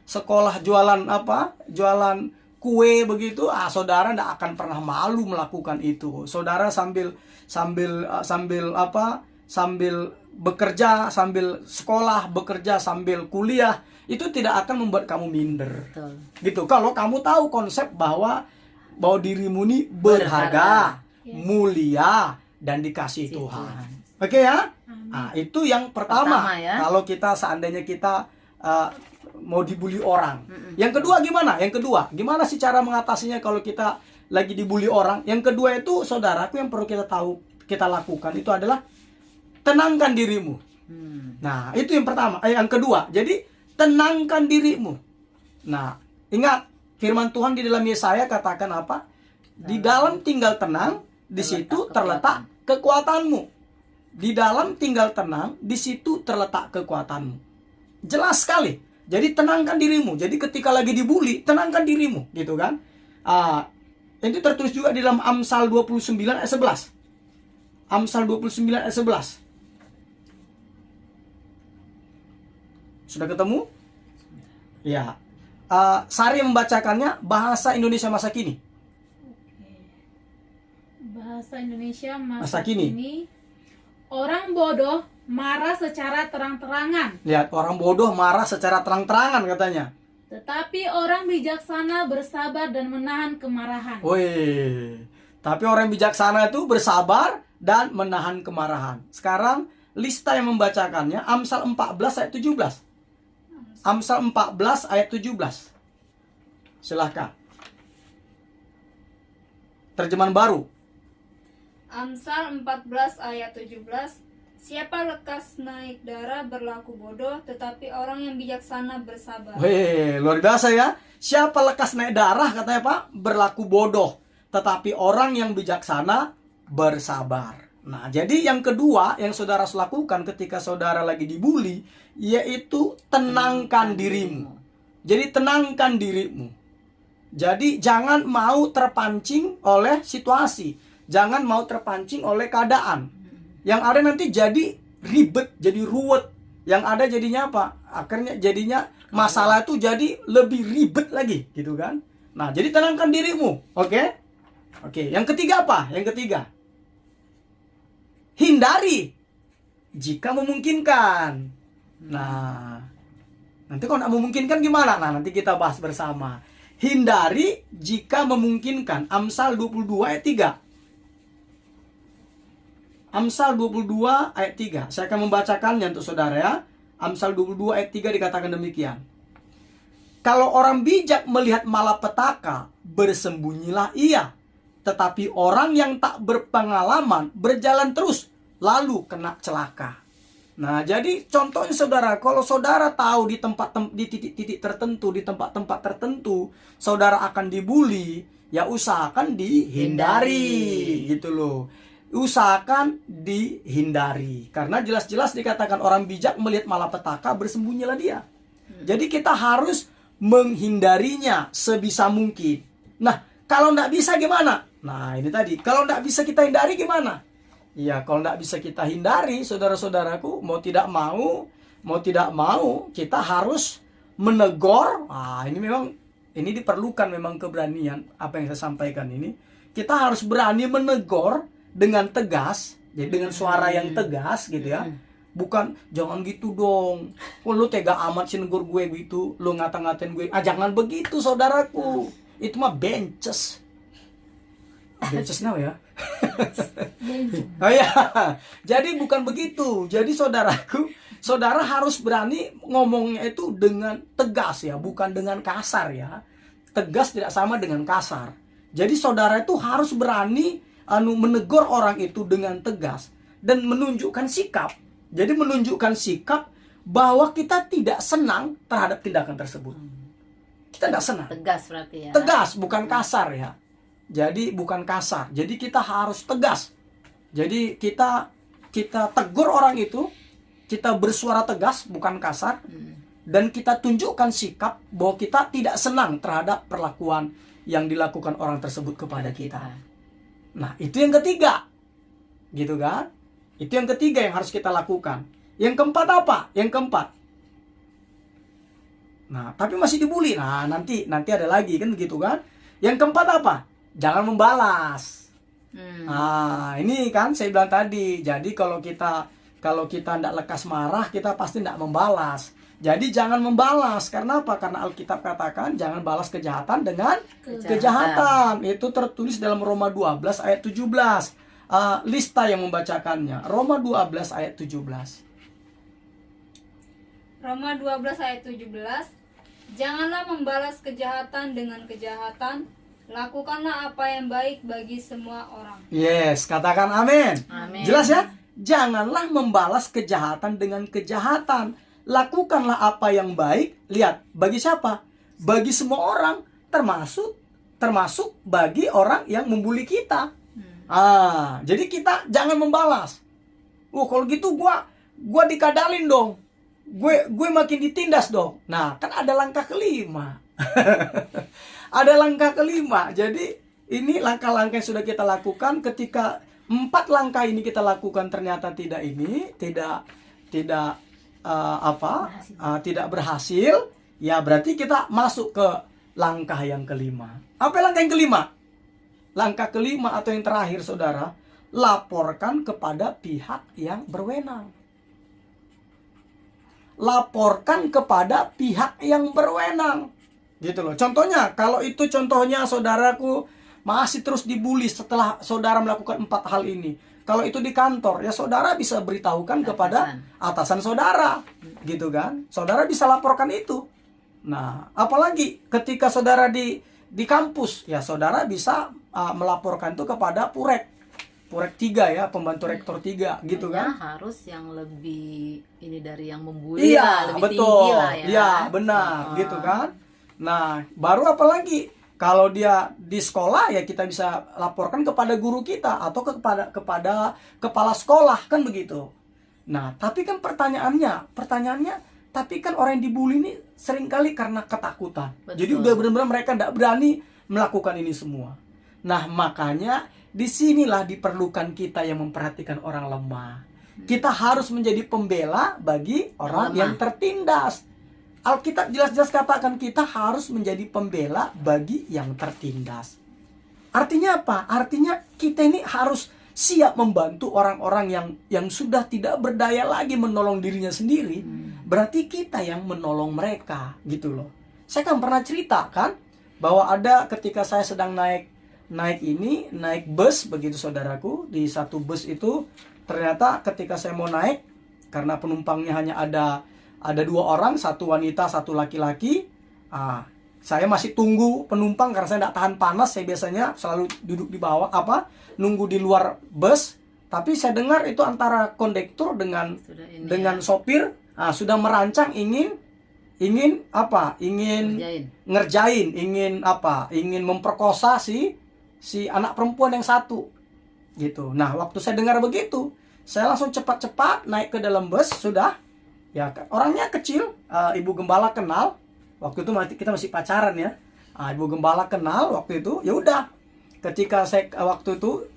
sekolah jualan apa? Jualan kue begitu, saudara tidak akan pernah malu melakukan itu. Saudara sambil bekerja, sambil sekolah, bekerja sambil kuliah, itu tidak akan membuat kamu minder. Betul. Gitu. Kalau kamu tahu konsep bahwa dirimu ini berharga, mulia dan dikasih Tuhan. Oke ya? Nah, itu yang pertama ya. Kalau kita seandainya kita mau dibully orang. Yang kedua gimana? Gimana sih cara mengatasinya kalau kita lagi dibully orang? Yang kedua itu, saudaraku, yang perlu kita lakukan itu adalah tenangkan dirimu. Nah, itu yang pertama. Yang kedua, jadi tenangkan dirimu. Nah, ingat firman Tuhan di dalam Yesaya katakan apa? Di dalam tinggal tenang, di situ terletak kekuatanmu. Di dalam tinggal tenang, di situ terletak kekuatanmu. Jelas sekali. Jadi tenangkan dirimu. Jadi ketika lagi dibully, tenangkan dirimu, gitu kan? Itu tertulis juga di dalam Amsal 29 ayat 11. Amsal 29 ayat 11. Sudah ketemu? Ya. Sari membacakannya bahasa Indonesia masa kini. Bahasa Indonesia Masa kini. Orang bodoh marah secara terang-terangan. Lihat, orang bodoh marah secara terang-terangan katanya. Tetapi orang bijaksana bersabar dan menahan kemarahan. Woi, tapi orang bijaksana itu bersabar dan menahan kemarahan. Sekarang Lista yang membacakannya, Amsal 14 ayat 17. Amsal 14 ayat 17. Silahkan. Terjemahan baru. Amsal 14 ayat 17. Siapa lekas naik darah berlaku bodoh, tetapi orang yang bijaksana bersabar. Wih, luar biasa ya. Siapa lekas naik darah, katanya Pak, berlaku bodoh, tetapi orang yang bijaksana bersabar. Nah, jadi yang kedua yang saudara harus lakukan ketika saudara lagi dibully, yaitu tenangkan dirimu. Jadi tenangkan dirimu. Jadi jangan mau terpancing oleh situasi. Jangan mau terpancing oleh keadaan. Yang ada nanti jadi ribet, jadi ruwet. Yang ada jadinya apa? Akhirnya jadinya masalah itu jadi lebih ribet lagi, gitu kan? Nah, jadi tenangkan dirimu, oke? Oke, yang ketiga apa? Yang ketiga, hindari jika memungkinkan. Nah, nanti kalau nggak memungkinkan gimana? Nah, nanti kita bahas bersama. Hindari jika memungkinkan. Amsal 22 ayat 3. Amsal 22 ayat 3. Saya akan membacakannya untuk saudara ya. Amsal 22 ayat 3 dikatakan demikian. Kalau orang bijak melihat malapetaka, bersembunyilah ia. Tetapi orang yang tak berpengalaman berjalan terus, lalu kena celaka. Nah, jadi contohnya saudara, kalau saudara tahu di titik-titik tertentu, di tempat-tempat tertentu, saudara akan dibully, ya usahakan dihindari, gitu loh. Usahakan dihindari. Karena jelas-jelas dikatakan orang bijak melihat malapetaka, bersembunyilah dia. Jadi kita harus menghindarinya sebisa mungkin. Nah, kalau tidak bisa gimana? Nah, ini tadi. Kalau tidak bisa kita hindari gimana? Ya, kalau tidak bisa kita hindari, saudara-saudaraku, mau tidak mau, kita harus menegur. Nah, ini diperlukan memang keberanian, apa yang saya sampaikan ini. Kita harus berani menegur dengan tegas, jadi dengan suara yang tegas gitu ya. Bukan, jangan gitu dong. Oh, lu tega amat sih negur gue gitu, lu ngata-ngatain gue. Ah, jangan begitu saudaraku. Itu mah bences. Bences now ya. Oh ya. Jadi bukan begitu. Jadi saudaraku, saudara harus berani ngomongnya itu dengan tegas ya, bukan dengan kasar ya. Tegas tidak sama dengan kasar. Jadi saudara itu harus berani menegur orang itu dengan tegas dan menunjukkan sikap. Jadi menunjukkan sikap bahwa kita tidak senang terhadap tindakan tersebut. Kita tidak senang. Tegas berarti ya. Tegas, bukan kasar ya. Jadi bukan kasar. Jadi kita harus tegas. Jadi kita tegur orang itu, kita bersuara tegas, bukan kasar. Dan kita tunjukkan sikap bahwa kita tidak senang terhadap perlakuan yang dilakukan orang tersebut kepada kita. Nah, itu yang ketiga. Gitu kan? Itu yang ketiga yang harus kita lakukan. Yang keempat apa? Yang keempat. Nah, tapi masih dibully. Nah, nanti ada lagi kan begitu kan? Yang keempat apa? Jangan membalas. Nah, ini kan saya bilang tadi. Jadi kalau kita tidak lekas marah, kita pasti tidak membalas. Jadi jangan membalas. Karena apa? Karena Alkitab katakan jangan balas kejahatan dengan kejahatan. Itu tertulis dalam Roma 12 ayat 17. Lista yang membacakannya. Roma 12 ayat 17. Roma 12 ayat 17. Janganlah membalas kejahatan dengan kejahatan, lakukanlah apa yang baik bagi semua orang. Yes, katakan amin. Amin. Jelas ya? Janganlah membalas kejahatan dengan kejahatan. Lakukanlah apa yang baik. Lihat, bagi siapa? Bagi semua orang, termasuk bagi orang yang membuli kita. Jadi kita jangan membalas. Kalau gitu gua dikadalin dong. Gue makin ditindas dong. Nah, kan ada langkah kelima. Ada langkah kelima. Jadi ini langkah-langkah yang sudah kita lakukan. Ketika 4 langkah ini kita lakukan ternyata tidak berhasil, ya berarti kita masuk ke langkah yang kelima. Apa langkah yang kelima? Langkah kelima atau yang terakhir saudara, laporkan kepada pihak yang berwenang. Laporkan kepada pihak yang berwenang. Gitu loh. Contohnya, kalau itu contohnya saudaraku masih terus dibully setelah saudara melakukan 4 hal ini. Kalau itu di kantor, ya saudara bisa beritahukan kepada atasan saudara, gitu kan? Saudara bisa laporkan itu. Nah, apalagi ketika saudara di kampus, ya saudara bisa melaporkan itu kepada Purek 3 ya, pembantu rektor 3, gitu kan? Harus yang lebih ini dari yang membuli lah, lebih betul. tinggi lah ya. Iya, benar, gitu kan? Nah, baru apalagi kalau dia di sekolah, ya kita bisa laporkan kepada guru kita atau kepada kepala sekolah, kan begitu. Nah, tapi kan pertanyaannya, tapi kan orang yang dibully ini seringkali karena ketakutan. Betul. Jadi udah benar-benar mereka tidak berani melakukan ini semua. Nah, makanya disinilah diperlukan kita yang memperhatikan orang lemah. Kita harus menjadi pembela bagi orang yang tertindas. Alkitab jelas-jelas katakan kita harus menjadi pembela bagi yang tertindas. Artinya apa? Artinya kita ini harus siap membantu orang-orang yang sudah tidak berdaya lagi menolong dirinya sendiri. Berarti kita yang menolong mereka, gitu loh. Saya kan pernah cerita kan bahwa ada ketika saya sedang naik bus, begitu saudaraku, di satu bus itu ternyata ketika saya mau naik, karena penumpangnya hanya ada 2 orang, 1 wanita, 1 laki-laki. Saya masih tunggu penumpang karena saya tidak tahan panas. Saya biasanya selalu duduk di bawah, nunggu di luar bus. Tapi saya dengar itu antara kondektur dengan sopir sudah merancang ingin ngerjain, ingin memperkosa si anak perempuan yang satu, gitu. Nah, waktu saya dengar begitu, saya langsung cepat-cepat naik ke dalam bus. Sudah. Ya, orangnya kecil, Ibu Gembala kenal. Waktu itu kita masih pacaran ya. Ibu Gembala kenal waktu itu. Ya udah. Ketika saya waktu itu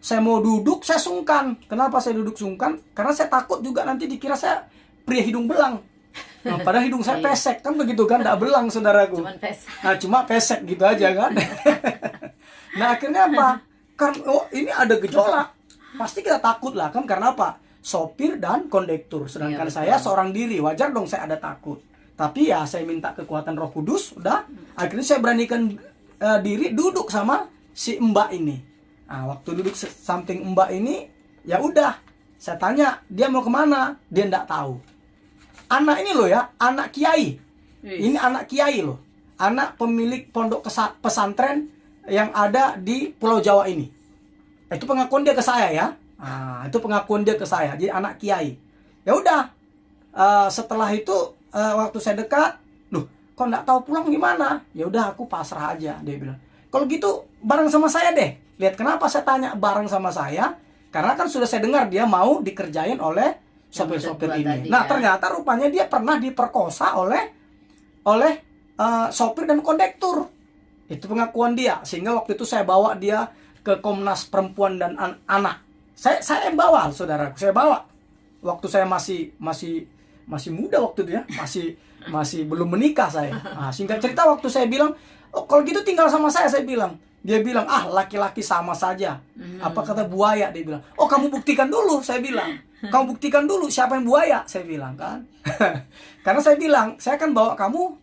saya mau duduk, saya sungkan. Kenapa saya duduk sungkan? Karena saya takut juga nanti dikira saya pria hidung belang. Nah, padahal hidung saya pesek, kan begitu kan, enggak belang saudaraku. Cuma pesek gitu aja kan. Nah, akhirnya apa? Karena ini ada gejolak. Pasti kita takut lah kan, karena apa? Sopir dan kondektur, sedangkan saya seorang diri, wajar dong saya ada takut. Tapi ya saya minta kekuatan Roh Kudus, udah. Akhirnya saya beranikan diri duduk sama si Mbak ini. Nah, waktu duduk samping Mbak ini, ya udah, saya tanya dia mau kemana, dia enggak tahu. Anak ini loh ya, anak kiai. Ini anak kiai loh, anak pemilik pondok pesantren yang ada di Pulau Jawa ini. Itu pengakuan dia ke saya ya. Itu pengakuan dia ke saya. Jadi anak kiai. Ya udah. Setelah itu waktu saya dekat, loh, kok nggak tahu pulang gimana? Ya udah, aku pasrah aja, dia bilang. Kalau gitu bareng sama saya deh. Lihat kenapa saya tanya bareng sama saya? Karena kan sudah saya dengar dia mau dikerjain oleh sopir-sopir ini. Nah, ternyata rupanya dia pernah diperkosa oleh sopir dan kondektur. Itu pengakuan dia. Sehingga waktu itu saya bawa dia ke Komnas Perempuan dan Anak. Saya bawa, saudara, saya bawa. Waktu saya masih muda waktu itu ya, masih belum menikah saya. Singkat cerita waktu saya bilang, oh kalau gitu tinggal sama saya bilang. Dia bilang, laki-laki sama saja. Apa kata buaya, dia bilang. Oh, kamu buktikan dulu, saya bilang. Kamu buktikan dulu siapa yang buaya, saya bilang kan. Karena saya bilang, saya akan bawa kamu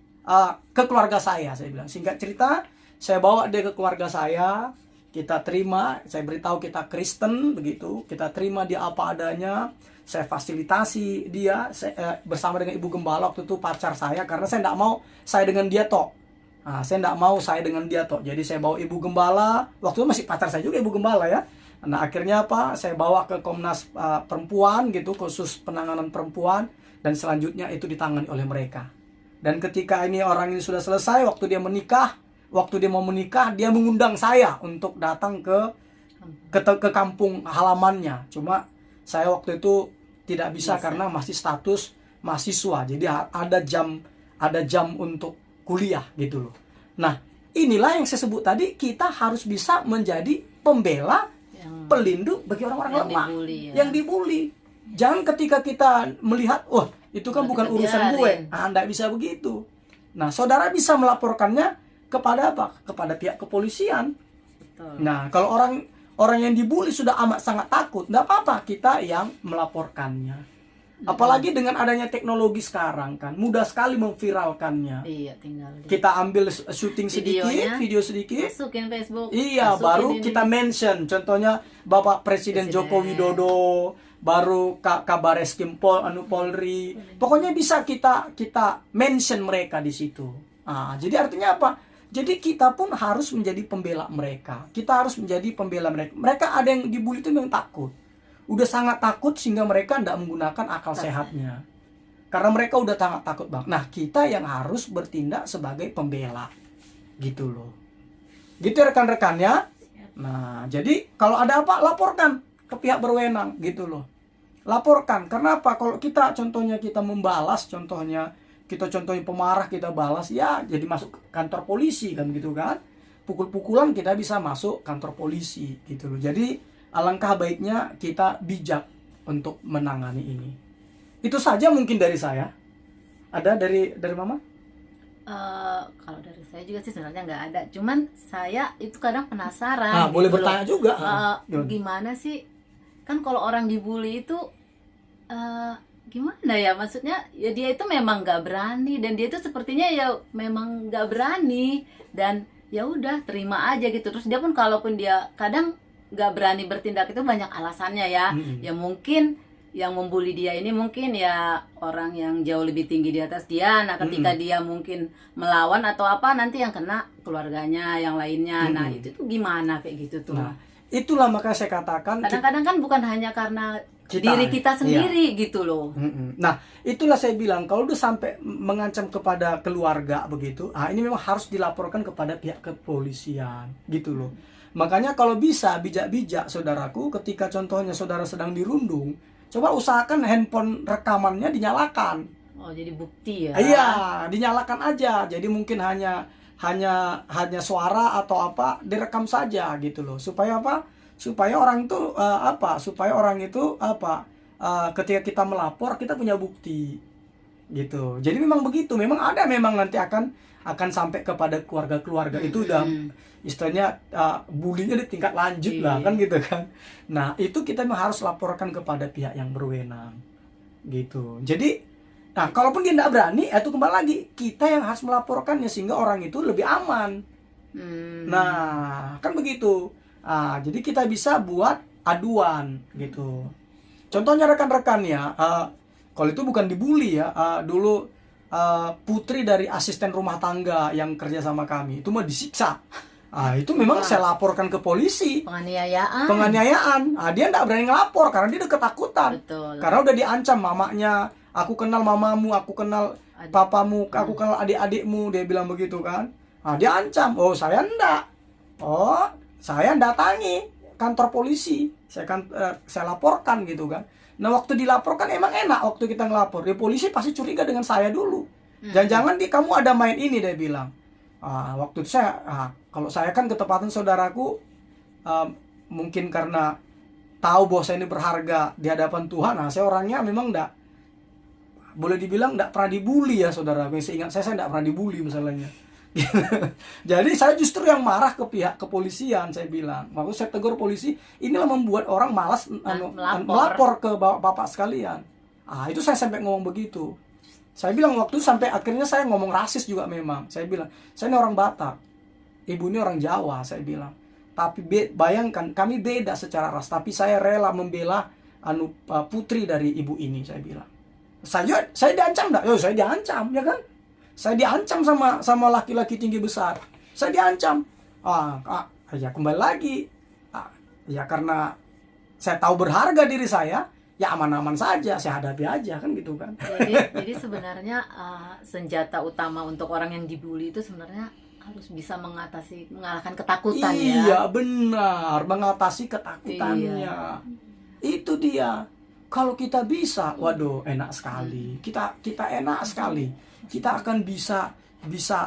ke keluarga saya bilang. Singkat cerita, saya bawa dia ke keluarga saya. Kita terima, saya beritahu kita Kristen, begitu. Kita terima dia apa adanya. Saya fasilitasi dia bersama dengan Ibu Gembala, waktu itu pacar saya, karena saya tidak mau saya dengan dia tok. Jadi saya bawa Ibu Gembala, waktu itu masih pacar saya juga Ibu Gembala ya. Nah, akhirnya apa? Saya bawa ke Komnas Perempuan gitu, khusus penanganan perempuan, dan selanjutnya itu ditangani oleh mereka. Dan ketika orang ini sudah selesai, waktu dia mau menikah, dia mengundang saya untuk datang ke kampung halamannya. Cuma saya waktu itu tidak bisa karena masih status mahasiswa. Jadi ada jam untuk kuliah gitu loh. Nah, inilah yang saya sebut tadi, kita harus bisa menjadi pembela, pelindung bagi orang-orang lemah yang dibully. Jangan ketika kita melihat, itu kan bukan urusan gue. Nggak bisa begitu. Nah, saudara bisa melaporkannya kepada apa? Kepada pihak kepolisian. Betul. Nah, kalau orang yang dibully sudah amat sangat takut, nggak apa-apa kita yang melaporkannya. Apalagi dengan adanya teknologi sekarang kan, mudah sekali memviralkannya. Iya, tinggal Kita ambil syuting sedikit, Videonya, video sedikit. masukin Facebook. Iya, masukin baru ini. kita mention. Contohnya Bapak Presiden Joko Widodo, baru Kabar Eskrim Polri. Pokoknya bisa kita mention mereka di situ. Jadi artinya apa? Jadi kita pun harus menjadi pembela mereka. Kita harus menjadi pembela mereka. Mereka ada yang dibully itu memang takut. Udah sangat takut sehingga mereka tidak menggunakan akal sehatnya. Karena mereka udah sangat takut banget. Nah, kita yang harus bertindak sebagai pembela. Gitu loh. Gitu rekan-rekan ya. Nah, jadi kalau ada apa, laporkan ke pihak berwenang gitu loh. Laporkan. Karena apa? Kalau kita contohnya kita membalas, contohnya pemarah kita balas, ya jadi masuk ke kantor polisi kan gitu kan. Pukul-pukulan kita bisa masuk kantor polisi gitu loh. Jadi alangkah baiknya kita bijak untuk menangani ini. Itu saja mungkin dari saya. Ada dari Mama? Kalau dari saya juga sih sebenarnya nggak ada. Cuman saya itu kadang penasaran. Boleh gitu bertanya loh. juga. Gimana sih? Kan kalau orang dibully itu gimana ya? Maksudnya ya dia itu memang nggak berani dan dia itu sepertinya ya memang nggak berani dan ya udah terima aja gitu. Terus dia pun kalaupun dia kadang nggak berani bertindak itu banyak alasannya ya. Ya mungkin yang membuli dia ini mungkin ya orang yang jauh lebih tinggi di atas dia. Nah ketika dia mungkin melawan atau apa, nanti yang kena keluarganya, yang lainnya. Nah itu tuh gimana kayak gitu tuh. Nah, itulah makanya saya katakan Kadang-kadang kan bukan hanya karena Kita, diri kita sendiri gitu loh. Nah, itulah saya bilang kalau udah sampai mengancam kepada keluarga begitu, ini memang harus dilaporkan kepada pihak kepolisian gitu loh. Makanya kalau bisa bijak-bijak saudaraku, ketika contohnya saudara sedang dirundung, coba usahakan handphone rekamannya dinyalakan. Oh, jadi bukti ya. Iya, dinyalakan aja. Jadi mungkin hanya suara atau apa direkam saja gitu loh. Supaya apa? Supaya orang itu ketika kita melapor kita punya bukti gitu. Jadi memang begitu, memang nanti akan sampai kepada keluarga itu udah istilahnya bullynya di tingkat lanjut lah kan gitu kan. Nah itu kita memang harus laporkan kepada pihak yang berwenang gitu. Jadi kalaupun dia tidak berani, itu kembali lagi kita yang harus melaporkannya sehingga orang itu lebih aman. Nah kan begitu. Jadi kita bisa buat aduan gitu. Contohnya rekan-rekan ya, kalau itu bukan dibully ya, dulu putri dari asisten rumah tangga yang kerja sama kami itu mah disiksa. Itu memang saya laporkan ke polisi. Penganiayaan. Dia tidak berani ngelapor karena dia udah ketakutan. Betul. Karena udah diancam mamanya, aku kenal mamamu, aku kenal papamu, aku kenal adik-adikmu, dia bilang begitu kan. Dia ancam, saya enggak. Saya datangi kantor polisi, saya laporkan gitu kan. Nah waktu dilaporkan emang enak waktu kita ngelapor, polisi pasti curiga dengan saya dulu. Jangan-jangan kamu ada main ini, dia bilang. Waktu itu kalau saya kan ketepatan saudaraku, mungkin karena tahu bahwa saya ini berharga di hadapan Tuhan. Saya orangnya memang boleh dibilang enggak pernah dibully ya saudara. Seingat saya enggak pernah dibully misalnya. Jadi saya justru yang marah ke pihak kepolisian, saya bilang. Waktu saya tegur polisi, inilah membuat orang malas melapor ke bapak sekalian. Itu saya sampai ngomong begitu. Saya bilang waktu sampai akhirnya saya ngomong rasis juga memang. Saya bilang, saya ini orang Batak, ibu ini orang Jawa, saya bilang. Tapi bayangkan kami beda secara ras, tapi saya rela membela putri dari ibu ini, saya bilang. Saya diancam enggak? Saya diancam, ya kan? Saya diancam sama laki-laki tinggi besar. Saya diancam. Ya kembali lagi. Ya karena saya tahu berharga diri saya, ya aman-aman saja, saya hadapi aja kan gitu kan. Jadi sebenarnya senjata utama untuk orang yang dibully itu sebenarnya harus bisa mengalahkan ketakutan ya. Iya benar, mengatasi ketakutannya. Itu dia. Kalau kita bisa, waduh enak sekali. Kita enak sekali. Kita akan bisa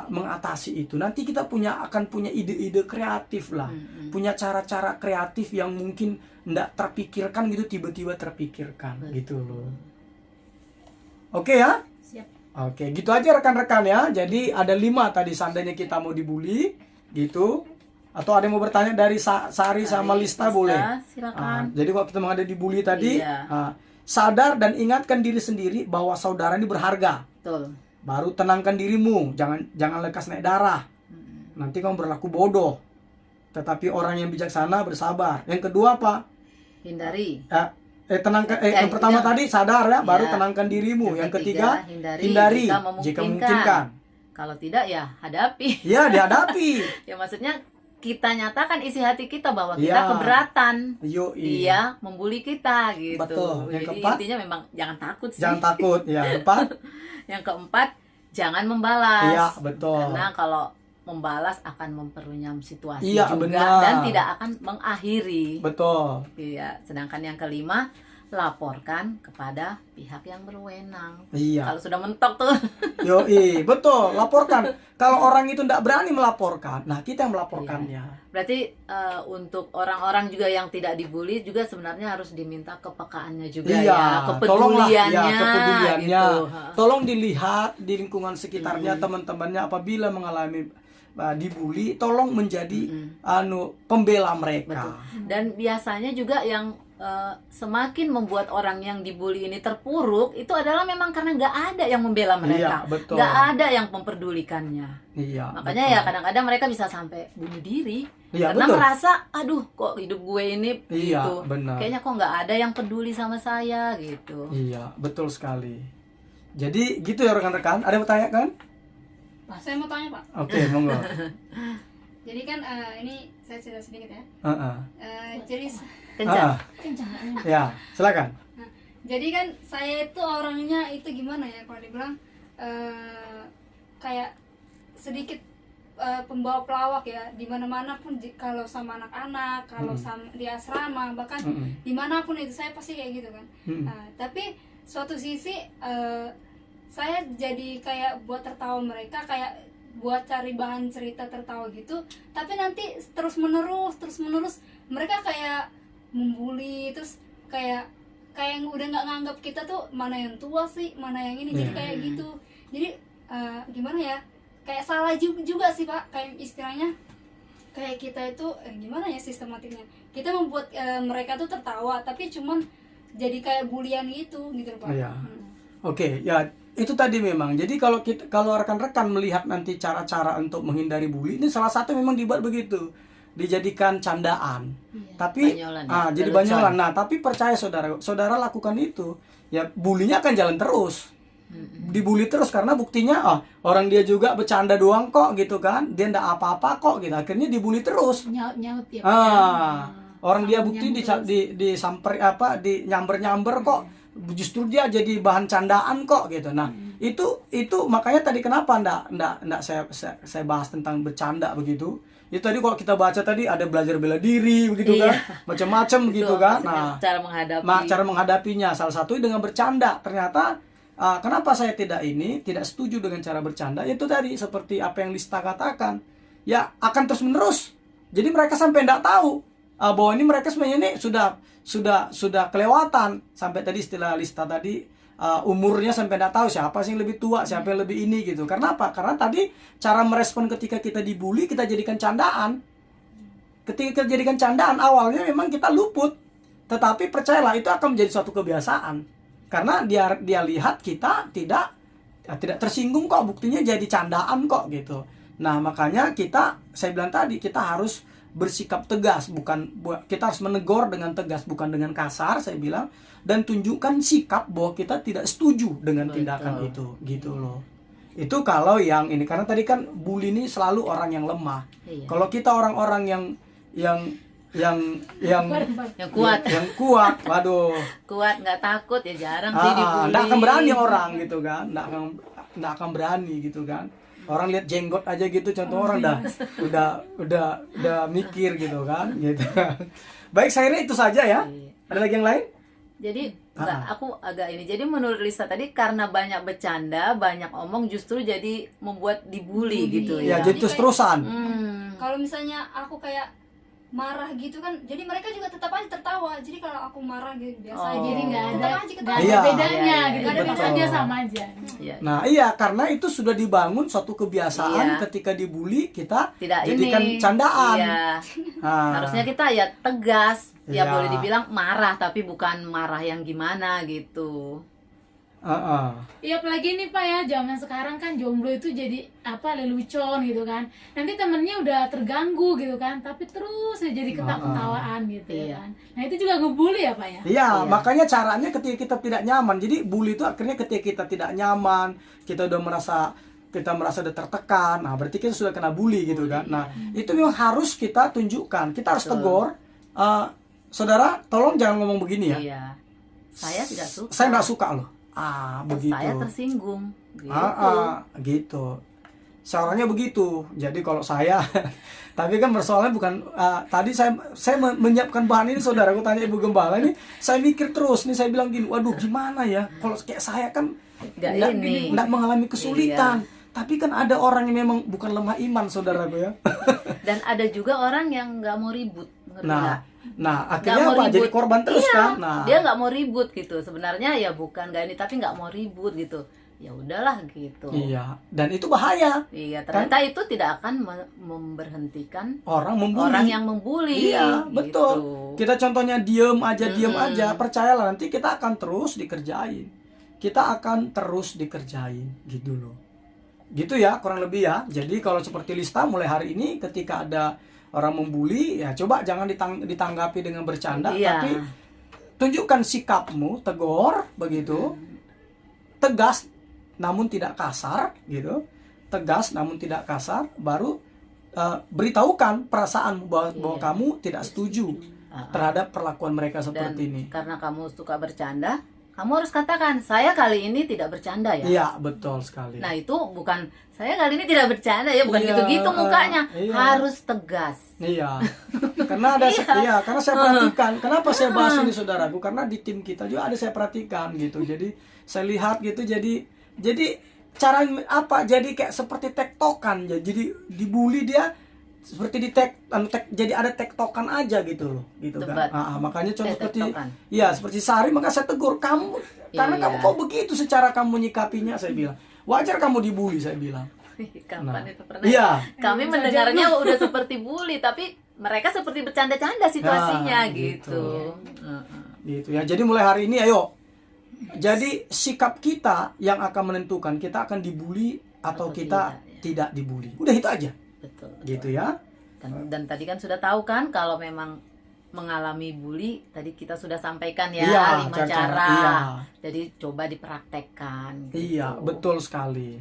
mengatasi itu. Nanti kita akan punya ide-ide kreatif lah. Punya cara-cara kreatif yang mungkin enggak terpikirkan gitu, tiba-tiba terpikirkan. Gitu loh. Oke ya? Siap. Oke, gitu aja rekan-rekan ya. Jadi ada 5 tadi seandainya kita mau dibully gitu. Atau ada yang mau bertanya dari Sari sama Lista boleh. Silakan. Jadi kalau kita menghadapi dibully tadi, sadar dan ingatkan diri sendiri bahwa saudara ini berharga. Betul. Baru tenangkan dirimu, jangan lekas naik darah. Nanti kamu berlaku bodoh. Tetapi orang yang bijaksana bersabar. Yang kedua apa? Hindari. Yang pertama tadi sadar ya, baru Ya. tenangkan dirimu. Yang ketiga, hindari hindari jika jika memungkinkan. Kalau tidak ya hadapi. Ya, dihadapi. Ya maksudnya kita nyatakan isi hati kita bahwa Ya. kita keberatan Yoi. dia membuli kita gitu. Betul. Yang Jadi keempat? intinya memang jangan takut sih. Jangan takut. Ya, empat. Yang keempat, jangan membalas. Iya, betul. Karena kalau membalas akan memperunyam situasi Iya, juga benar. dan tidak akan mengakhiri. Betul. Iya, sedangkan yang kelima, laporkan kepada pihak yang berwenang. Iya. Kalau sudah mentok tuh. Yoi, betul. Laporkan. Kalau orang itu tidak berani melaporkan, nah kita yang melaporkannya. Berarti untuk orang-orang juga yang tidak dibully juga sebenarnya harus diminta kepekaannya juga Iya, ya, tolonglah kepeduliannya, ya, kepeduliannya. gitu. Tolong dilihat di lingkungan sekitarnya teman-temannya apabila mengalami dibully, tolong menjadi pembela mereka. Betul. Dan biasanya juga yang semakin membuat orang yang dibully ini terpuruk itu adalah memang karena nggak ada yang membela mereka, Iya, betul. nggak ada yang memperdulikannya. Iya. Makanya betul. ya kadang-kadang mereka bisa sampai bunuh diri Iya, karena betul. merasa, aduh kok hidup gue ini Iya, gitu, benar. kayaknya kok nggak ada yang peduli sama saya gitu. Iya, betul sekali. Jadi gitu ya rekan-rekan. Ada yang mau tanya kan? Saya mau tanya Pak. Oke, monggo. Jadi kan ini saya cerita sedikit ya. Heeh. Jadi Kencang. Ya, silakan. Jadi kan saya itu orangnya itu gimana ya kalau dibilang kayak sedikit pembawa pelawak ya di mana-mana pun kalau sama anak-anak, kalau sama di asrama bahkan dimanapun itu saya pasti kayak gitu kan. Tapi suatu sisi saya jadi kayak buat tertawa mereka, kayak buat cari bahan cerita tertawa gitu. Tapi nanti terus menerus mereka kayak membuli, terus kayak yang udah nggak nganggap kita tuh mana yang tua sih, mana yang ini. Jadi kayak gitu. Jadi gimana ya, kayak salah juga sih Pak, kayak istilahnya kayak kita itu gimana ya sistematiknya, kita membuat mereka tuh tertawa tapi cuman jadi kayak bulian gitu Pak. Iya. Oke, ya itu tadi memang. Jadi kalau rekan-rekan melihat nanti cara-cara untuk menghindari bully, ini salah satu memang dibuat begitu, dijadikan candaan. Iya, Tapi banyolan ya, jadi lelucon. banyolan. Nah, tapi percaya saudara lakukan itu, ya bulinya akan jalan terus. Dibully terus karena buktinya orang dia juga bercanda doang kok gitu kan. Dia ndak apa-apa kok gitu. Akhirnya dibully terus. Nyaut ya. Orang dia bukti di nyamber kok, justru dia jadi bahan candaan kok gitu. Nah, itu makanya tadi kenapa ndak saya bahas tentang bercanda begitu. Itu tadi kalau kita baca tadi ada belajar bela diri begitu kan, macam-macam begitu kan. Nah, cara menghadapinya salah satu dengan bercanda. Ternyata kenapa saya tidak setuju dengan cara bercanda? Itu tadi seperti apa yang Lista katakan, ya akan terus menerus. Jadi mereka sampai tidak tahu bahwa ini mereka sebenarnya ini sudah kelewatan. Sampai tadi istilah Lista tadi umurnya sampai tidak tahu siapa sih yang lebih tua, siapa yang lebih ini gitu. Karena apa? Karena tadi cara merespon ketika kita dibully, kita jadikan candaan. Ketika kita jadikan candaan, awalnya memang kita luput, tetapi percayalah itu akan menjadi suatu kebiasaan. Karena dia lihat kita tidak tersinggung kok, buktinya jadi candaan kok gitu. Nah, makanya saya bilang tadi, kita harus bersikap tegas, kita harus menegur dengan tegas, bukan dengan kasar, saya bilang, dan tunjukkan sikap bahwa kita tidak setuju dengan tindakan itu, gitu loh. Itu kalau yang ini, karena tadi kan bully ini selalu orang yang lemah. Iya. Kalau kita orang-orang yang kuat, waduh, Kuat nggak takut ya jarang sih dibully. nggak akan berani orang gitu kan, nggak akan berani gitu kan. Orang lihat jenggot aja gitu, contoh orang udah mikir gitu kan, gitu. Baik, saya kira itu saja ya. Ada lagi yang lain? Jadi aku agak ini. Jadi menurut Lisa tadi karena banyak bercanda, banyak omong justru jadi membuat dibully gitu Ya, ya. jadi terus-terusan. Kalau misalnya aku kayak marah gitu kan, jadi mereka juga tetap aja tertawa. Jadi kalau aku marah gitu biasa Oh. Jadi nggak ada tetap aja ketawa. Iya. bedanya Iya, gitu, iya, tetap betul. aja sama aja. Iya. Nah iya, karena itu sudah dibangun suatu kebiasaan, Iya. ketika dibully kita Tidak jadikan ini. candaan. Iya. Nah, Harusnya kita ya tegas. Ya Iya. boleh dibilang marah, tapi bukan marah yang gimana gitu. Iya, apalagi nih Pak ya, zaman sekarang kan jomblo itu jadi apa, lelucon gitu kan. Nanti temennya udah terganggu gitu kan, tapi terus aja jadi ketawa-ketawaan gitu Iya. ya kan. Nah itu juga ngebully ya Pak ya. Iya, Iya. makanya caranya ketika kita tidak nyaman. Jadi bully itu akhirnya ketika kita tidak nyaman, kita udah merasa udah tertekan. Nah, berarti kita sudah kena bully gitu kan. Nah, itu memang harus kita tunjukkan. Kita harus Betul. tegur, saudara, tolong jangan ngomong begini ya. Iya. Saya tidak suka. Saya nggak suka loh. Begitu. Saya tersinggung. Gitu. Gitu. Seorangnya begitu. Jadi kalau saya, tapi kan persoalannya bukan. Tadi saya menyiapkan bahan ini, saudara. Aku tanya Ibu Gembala ini, saya mikir terus nih. Saya bilang gini, waduh gimana ya? Kalau kayak saya kan nggak mengalami kesulitan. Tapi kan ada orang yang memang bukan lemah iman, saudaraku ya. Dan ada juga orang yang nggak mau ribut. Ngerti nggak? Nah, Nggak akhirnya mau apa? ribut. Jadi korban terus Iya, kan? Nah, dia nggak mau ribut gitu. Sebenarnya ya bukan nggak ini, tapi nggak mau ribut gitu. Ya udahlah gitu. iya. Dan itu bahaya. Iya, ternyata itu tidak akan memberhentikan Orang membuli. orang yang membuli. Iya, gitu. betul. Kita contohnya diem aja. Percayalah, nanti kita akan terus dikerjain. Kita akan terus dikerjain, gitu loh. Gitu ya, kurang lebih ya. Jadi kalau seperti Lista, mulai hari ini ketika ada orang membuli, ya coba jangan ditanggapi dengan bercanda, Iya. tapi tunjukkan sikapmu, tegur, begitu. Tegas namun tidak kasar, gitu. Tegas namun tidak kasar, baru beritahukan perasaanmu bahwa Iya. kamu tidak setuju terhadap perlakuan mereka Dan seperti ini. karena kamu suka bercanda, kamu harus katakan, saya kali ini tidak bercanda ya. Iya, betul sekali. Nah itu bukan, saya kali ini tidak bercanda ya, bukan Iya, gitu-gitu mukanya. iya. Harus tegas. Iya, karena ada karena saya perhatikan. Kenapa saya bahas ini, saudaraku? Karena di tim kita juga ada saya perhatikan gitu. Jadi saya lihat gitu. Jadi cara apa? Jadi kayak seperti tektokan. Jadi dibully dia seperti jadi ada tektokan aja gitu loh, gitu Debat. kan. Makanya contoh seperti tektokan. ya seperti Sari, maka saya tegur kamu karena Iya. kamu kok begitu secara kamu menyikapinya, saya bilang. Wajar kamu dibully, saya bilang. Kapan itu pernah? Iya. Kami mendengarnya udah seperti bully, tapi mereka seperti bercanda-canda situasinya Nah, gitu. Gitu ya. Jadi mulai hari ini ayo. Jadi sikap kita yang akan menentukan kita akan dibully atau kita tidak dibully. Udah itu aja. Betul. Gitu ya. Dan tadi kan sudah tahu kan kalau memang mengalami bully, tadi kita sudah sampaikan ya Iya, 5 cara. Iya. Jadi coba dipraktekkan. Gitu. Iya, betul sekali.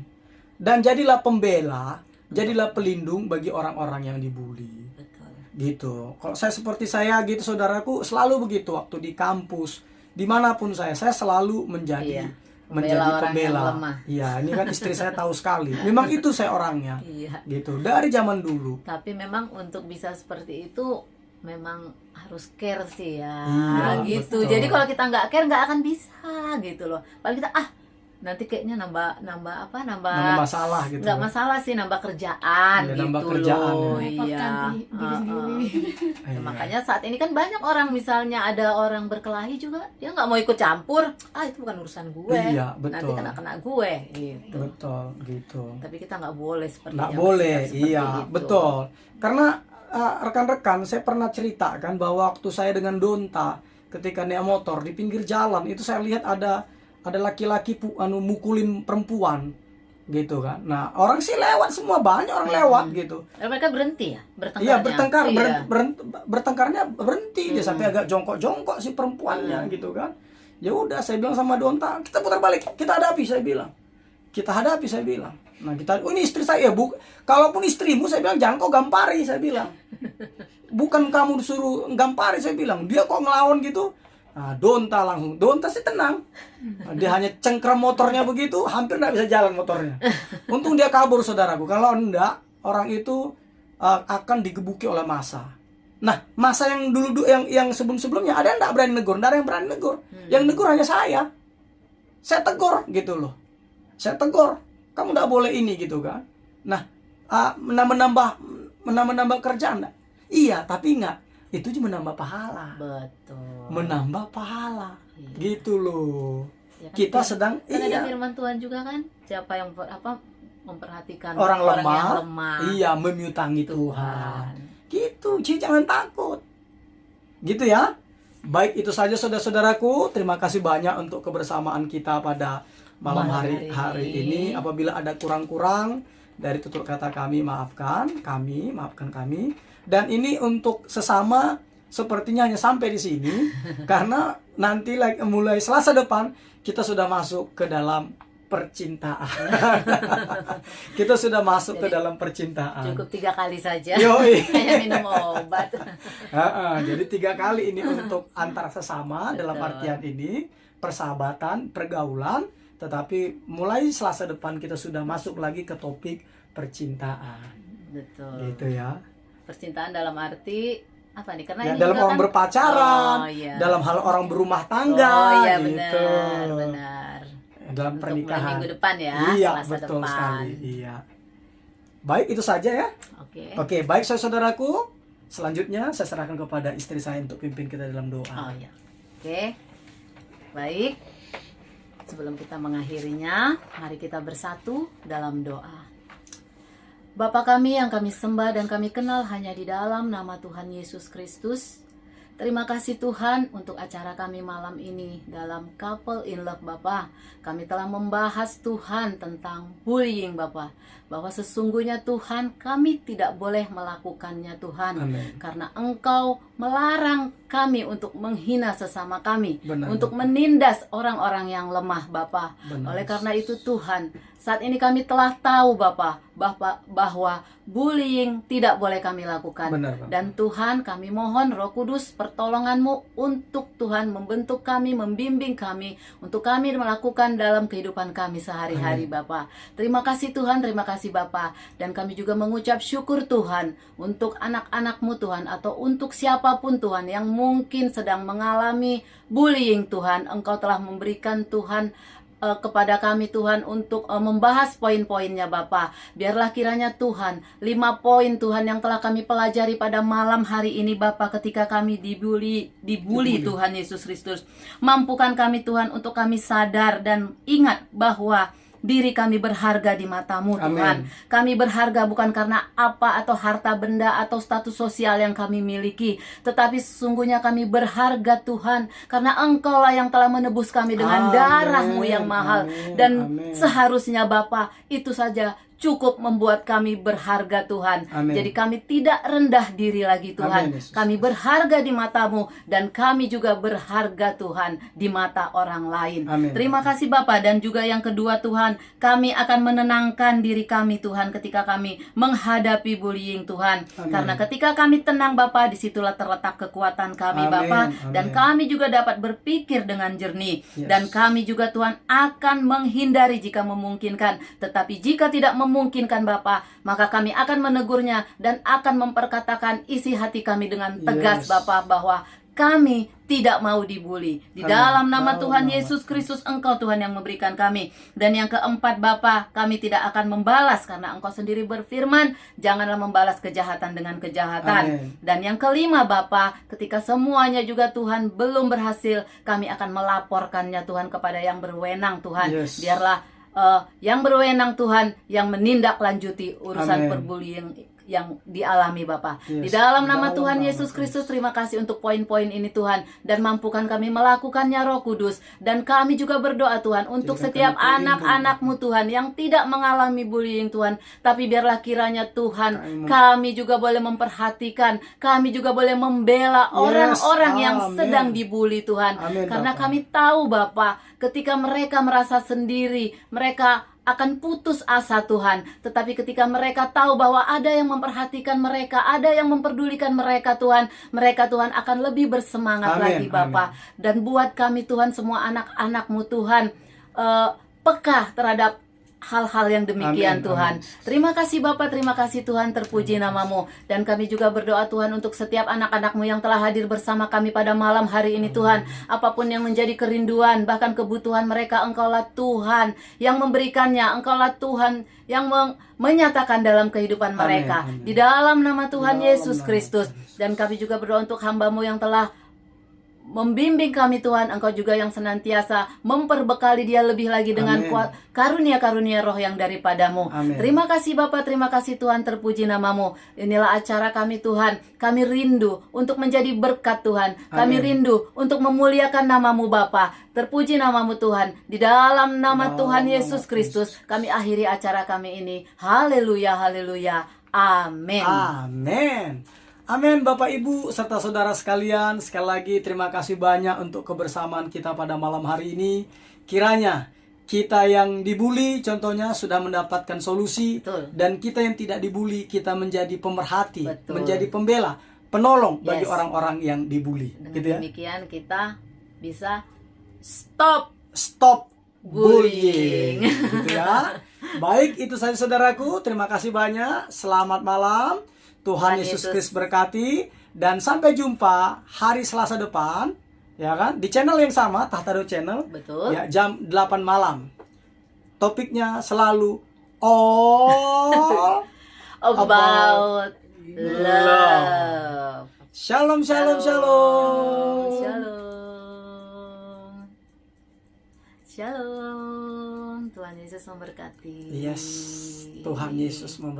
Dan jadilah pembela, jadilah pelindung bagi orang-orang yang dibully. Betul. Gitu. Kalau saya seperti saya gitu, saudaraku, selalu begitu waktu di kampus, dimanapun saya selalu menjadi Membela orang yang lemah. Iya, ini kan istri saya tahu sekali. Memang itu saya orangnya. Iya. Gitu. Dari zaman dulu. Tapi memang untuk bisa seperti itu memang harus care sih ya. Iya, gitu. betul. Jadi kalau kita nggak care nggak akan bisa gitu loh. Paling kita nanti kayaknya nambah masalah gitu. nggak masalah sih, nambah kerjaan Iya, gitu nambah kerjaan, loh. ya. Iya. Diri sendiri. Iya. Makanya saat ini kan banyak orang, misalnya ada orang berkelahi juga, dia nggak mau ikut campur. Itu bukan urusan gue. Iya, betul. Nanti kena gue gitu. Betul, gitu. Tapi kita nggak boleh seperti Nggak boleh, seperti iya, itu. betul. Karena rekan-rekan, saya pernah cerita kan bahwa waktu saya dengan Donta ketika naik motor di pinggir jalan itu saya lihat ada laki-laki mukulin perempuan gitu kan. Nah, orang sih lewat semua, banyak orang lewat gitu. Dan mereka berhenti ya bertengkarnya. Iya, bertengkar, Iya. bertengkarnya berhenti dia sampai agak jongkok-jongkok si perempuannya gitu kan. Ya udah, saya bilang sama Donta, kita putar balik, kita hadapi, saya bilang. Kita hadapi, saya bilang. Nah, ini istri saya, kalaupun istrimu, saya bilang jangan kau gampari, saya bilang. Bukan kamu disuruh gampari, saya bilang. Dia kok ngelawan gitu. Nah, Donta sih tenang. Nah, dia hanya cengkram motornya begitu, hampir nggak bisa jalan motornya. Untung dia kabur, saudaraku. Kalau enggak, orang itu akan digebuki oleh massa. Nah, massa yang dulu yang sebelum-sebelumnya ada yang nggak berani negur, nggak ada yang berani negur. Yang negur hanya saya. Saya tegur gitu loh. Saya tegur, kamu nggak boleh ini gitu kan. Nah, menambah kerjaan enggak? Iya, tapi ingat, itu cuma menambah pahala. Betul. Menambah pahala. Iya. Gitu loh. Ya kan, Kita kan- sedang kan ada iya, firman Tuhan juga kan, siapa yang memperhatikan orang yang lemah, lemah, iya, memutangi Tuhan. Tuhan. Gitu, jadi jangan takut. Gitu ya. Baik, itu saja saudara-saudaraku. Terima kasih banyak untuk kebersamaan kita pada malam hari ini. Apabila ada kurang-kurang dari tutur kata kami, maafkan kami. Dan ini untuk sesama sepertinya hanya sampai di sini karena nanti mulai Selasa depan kita sudah masuk ke dalam percintaan. Kita sudah masuk ke Jadi, dalam percintaan. Cukup 3 kali saja. Yoi. Kayak minum obat. Jadi 3 kali ini untuk antar sesama. Dalam Betul. artian ini persahabatan, pergaulan. Tetapi mulai Selasa depan kita sudah masuk lagi ke topik percintaan. Betul. Gitu ya. Percintaan dalam arti apa nih? Karena Ya, ini dalam juga orang kan, berpacaran, Oh, iya. dalam hal orang berumah tangga, Oh iya, gitu. benar. Dalam Untuk pernikahan. minggu depan ya, Iya, Selasa betul depan. sekali. Iya. Baik, itu saja ya. Oke. Oke, baik saudaraku. Selanjutnya saya serahkan kepada istri saya untuk pimpin kita dalam doa. Oh iya. Oke. Baik. Sebelum kita mengakhirinya, mari kita bersatu dalam doa. Bapa kami yang kami sembah dan kami kenal hanya di dalam nama Tuhan Yesus Kristus. Terima kasih Tuhan untuk acara kami malam ini dalam Couple in Love Bapa. Kami telah membahas Tuhan tentang bullying Bapa. Bahwa sesungguhnya Tuhan kami tidak boleh melakukannya Tuhan. Amin. Karena Engkau melarang kami untuk menghina sesama kami. Benar, Untuk Bapak. menindas orang-orang yang lemah Bapa. Benar. Oleh karena itu Tuhan, saat ini kami telah tahu Bapa bahwa bullying tidak boleh kami lakukan. Benar, Bapak. Dan Tuhan, kami mohon Roh Kudus pertolongan-Mu untuk Tuhan membentuk kami, membimbing kami untuk kami melakukan dalam kehidupan kami sehari-hari Bapa. Terima kasih Tuhan, terima kasih Bapa. Dan kami juga mengucap syukur Tuhan untuk anak-anak-Mu Tuhan, atau untuk siapapun Tuhan yang mungkin sedang mengalami bullying Tuhan. Engkau telah memberikan Tuhan kepada kami Tuhan untuk membahas poin-poinnya Bapa. Biarlah kiranya Tuhan 5 poin Tuhan yang telah kami pelajari pada malam hari ini Bapa, ketika kami dibully Tuhan Yesus Kristus. Mampukan kami Tuhan untuk kami sadar dan ingat bahwa diri kami berharga di mata-Mu Tuhan. Amin. Kami berharga bukan karena apa atau harta benda atau status sosial yang kami miliki, tetapi sesungguhnya kami berharga Tuhan karena Engkau-lah yang telah menebus kami dengan Amin. darah-Mu yang mahal. Amin. Dan Amin. seharusnya Bapa, itu saja cukup membuat kami berharga Tuhan. Amin. Jadi kami tidak rendah diri lagi Tuhan. Amin, Yesus. Kami berharga di mata-Mu dan kami juga berharga Tuhan di mata orang lain. Amin. Terima kasih Bapa. Dan juga yang kedua Tuhan, kami akan menenangkan diri kami Tuhan ketika kami menghadapi bullying Tuhan. Amin. Karena ketika kami tenang Bapa, disitulah terletak kekuatan kami Amin. Bapa. Amin. Dan kami juga dapat berpikir dengan jernih. Yes. Dan kami juga Tuhan akan menghindari jika memungkinkan. Tetapi jika tidak memungkinkan Bapa, maka kami akan menegurnya dan akan memperkatakan isi hati kami dengan tegas Yes. Bapa, bahwa kami tidak mau dibully. Di Amin. dalam nama Dalam Tuhan nama Yesus Kristus, Engkau Tuhan yang memberikan kami. Dan yang keempat Bapa, kami tidak akan membalas karena Engkau sendiri berfirman, janganlah membalas kejahatan dengan kejahatan. Amin. Dan yang kelima Bapa, ketika semuanya juga Tuhan belum berhasil, kami akan melaporkannya Tuhan kepada yang berwenang Tuhan. Yes. Biarlah yang berwenang Tuhan yang menindaklanjuti urusan Amin. perbullying yang dialami Bapa. Yes. Di dalam nama Dalam Tuhan nama Yesus Kristus. Kristus, terima kasih untuk poin-poin ini Tuhan. Dan mampukan kami melakukannya Roh Kudus. Dan kami juga berdoa Tuhan untuk Jadikan setiap kami pelindung, anak-anak-Mu Tuhan yang tidak mengalami bullying Tuhan. Tapi biarlah kiranya Tuhan, Kami kami juga boleh memperhatikan, kami juga boleh membela Yes. orang-orang yang Amin. sedang dibully Tuhan. Amin, Karena Bapak. kami tahu Bapa, ketika mereka merasa sendiri, mereka akan putus asa Tuhan. Tetapi ketika mereka tahu bahwa ada yang memperhatikan mereka, ada yang memperdulikan mereka Tuhan, mereka Tuhan akan lebih bersemangat Amin, lagi Bapa. Dan buat kami Tuhan, semua anak-anak-Mu Tuhan, peka terhadap hal-hal yang demikian Amin, Tuhan. amin. Terima kasih Bapa, terima kasih Tuhan, terpuji namamu. Dan kami juga berdoa Tuhan untuk setiap anak-anakmu yang telah hadir bersama kami pada malam hari ini Tuhan. Apapun yang menjadi kerinduan, bahkan kebutuhan mereka, Engkaulah Tuhan yang memberikannya. Engkaulah Tuhan yang menyatakan dalam kehidupan mereka. Amin. Di dalam nama Tuhan Di dalam Yesus nama Kristus. Yesus. Dan kami juga berdoa untuk hamba-Mu yang telah membimbing kami Tuhan, Engkau juga yang senantiasa memperbekali dia lebih lagi dengan Amin. karunia-karunia roh yang daripadamu. Amin. Terima kasih Bapa, terima kasih Tuhan, terpuji namamu. Inilah acara kami Tuhan, kami rindu untuk menjadi berkat Tuhan. Kami Amin. rindu untuk memuliakan namamu Bapa. Terpuji namamu Tuhan. Di dalam nama Dalam Tuhan nama Yesus Kristus kami akhiri acara kami ini. Haleluya, haleluya. Amin. Amin. Amin Bapak Ibu serta saudara sekalian. Sekali lagi terima kasih banyak untuk kebersamaan kita pada malam hari ini. Kiranya kita yang dibully contohnya sudah mendapatkan solusi. Betul. Dan kita yang tidak dibully, kita menjadi pemerhati, Betul. menjadi pembela, penolong bagi Yes. orang-orang yang dibully. Dengan Gitu ya. demikian kita bisa stop Stop bullying. bullying. Gitu ya. Baik, itu saja saudaraku. Terima kasih banyak. Selamat malam. Tuhan Yesus Kristus berkati. Dan sampai jumpa hari Selasa depan, ya kan? Di channel yang sama, Tahtado Channel. Betul. Ya, jam 8 malam. Topiknya selalu all About love. Shalom, shalom, shalom. Shalom. Shalom. Tuhan Yesus memberkati. Yes, Tuhan Yesus memberkati.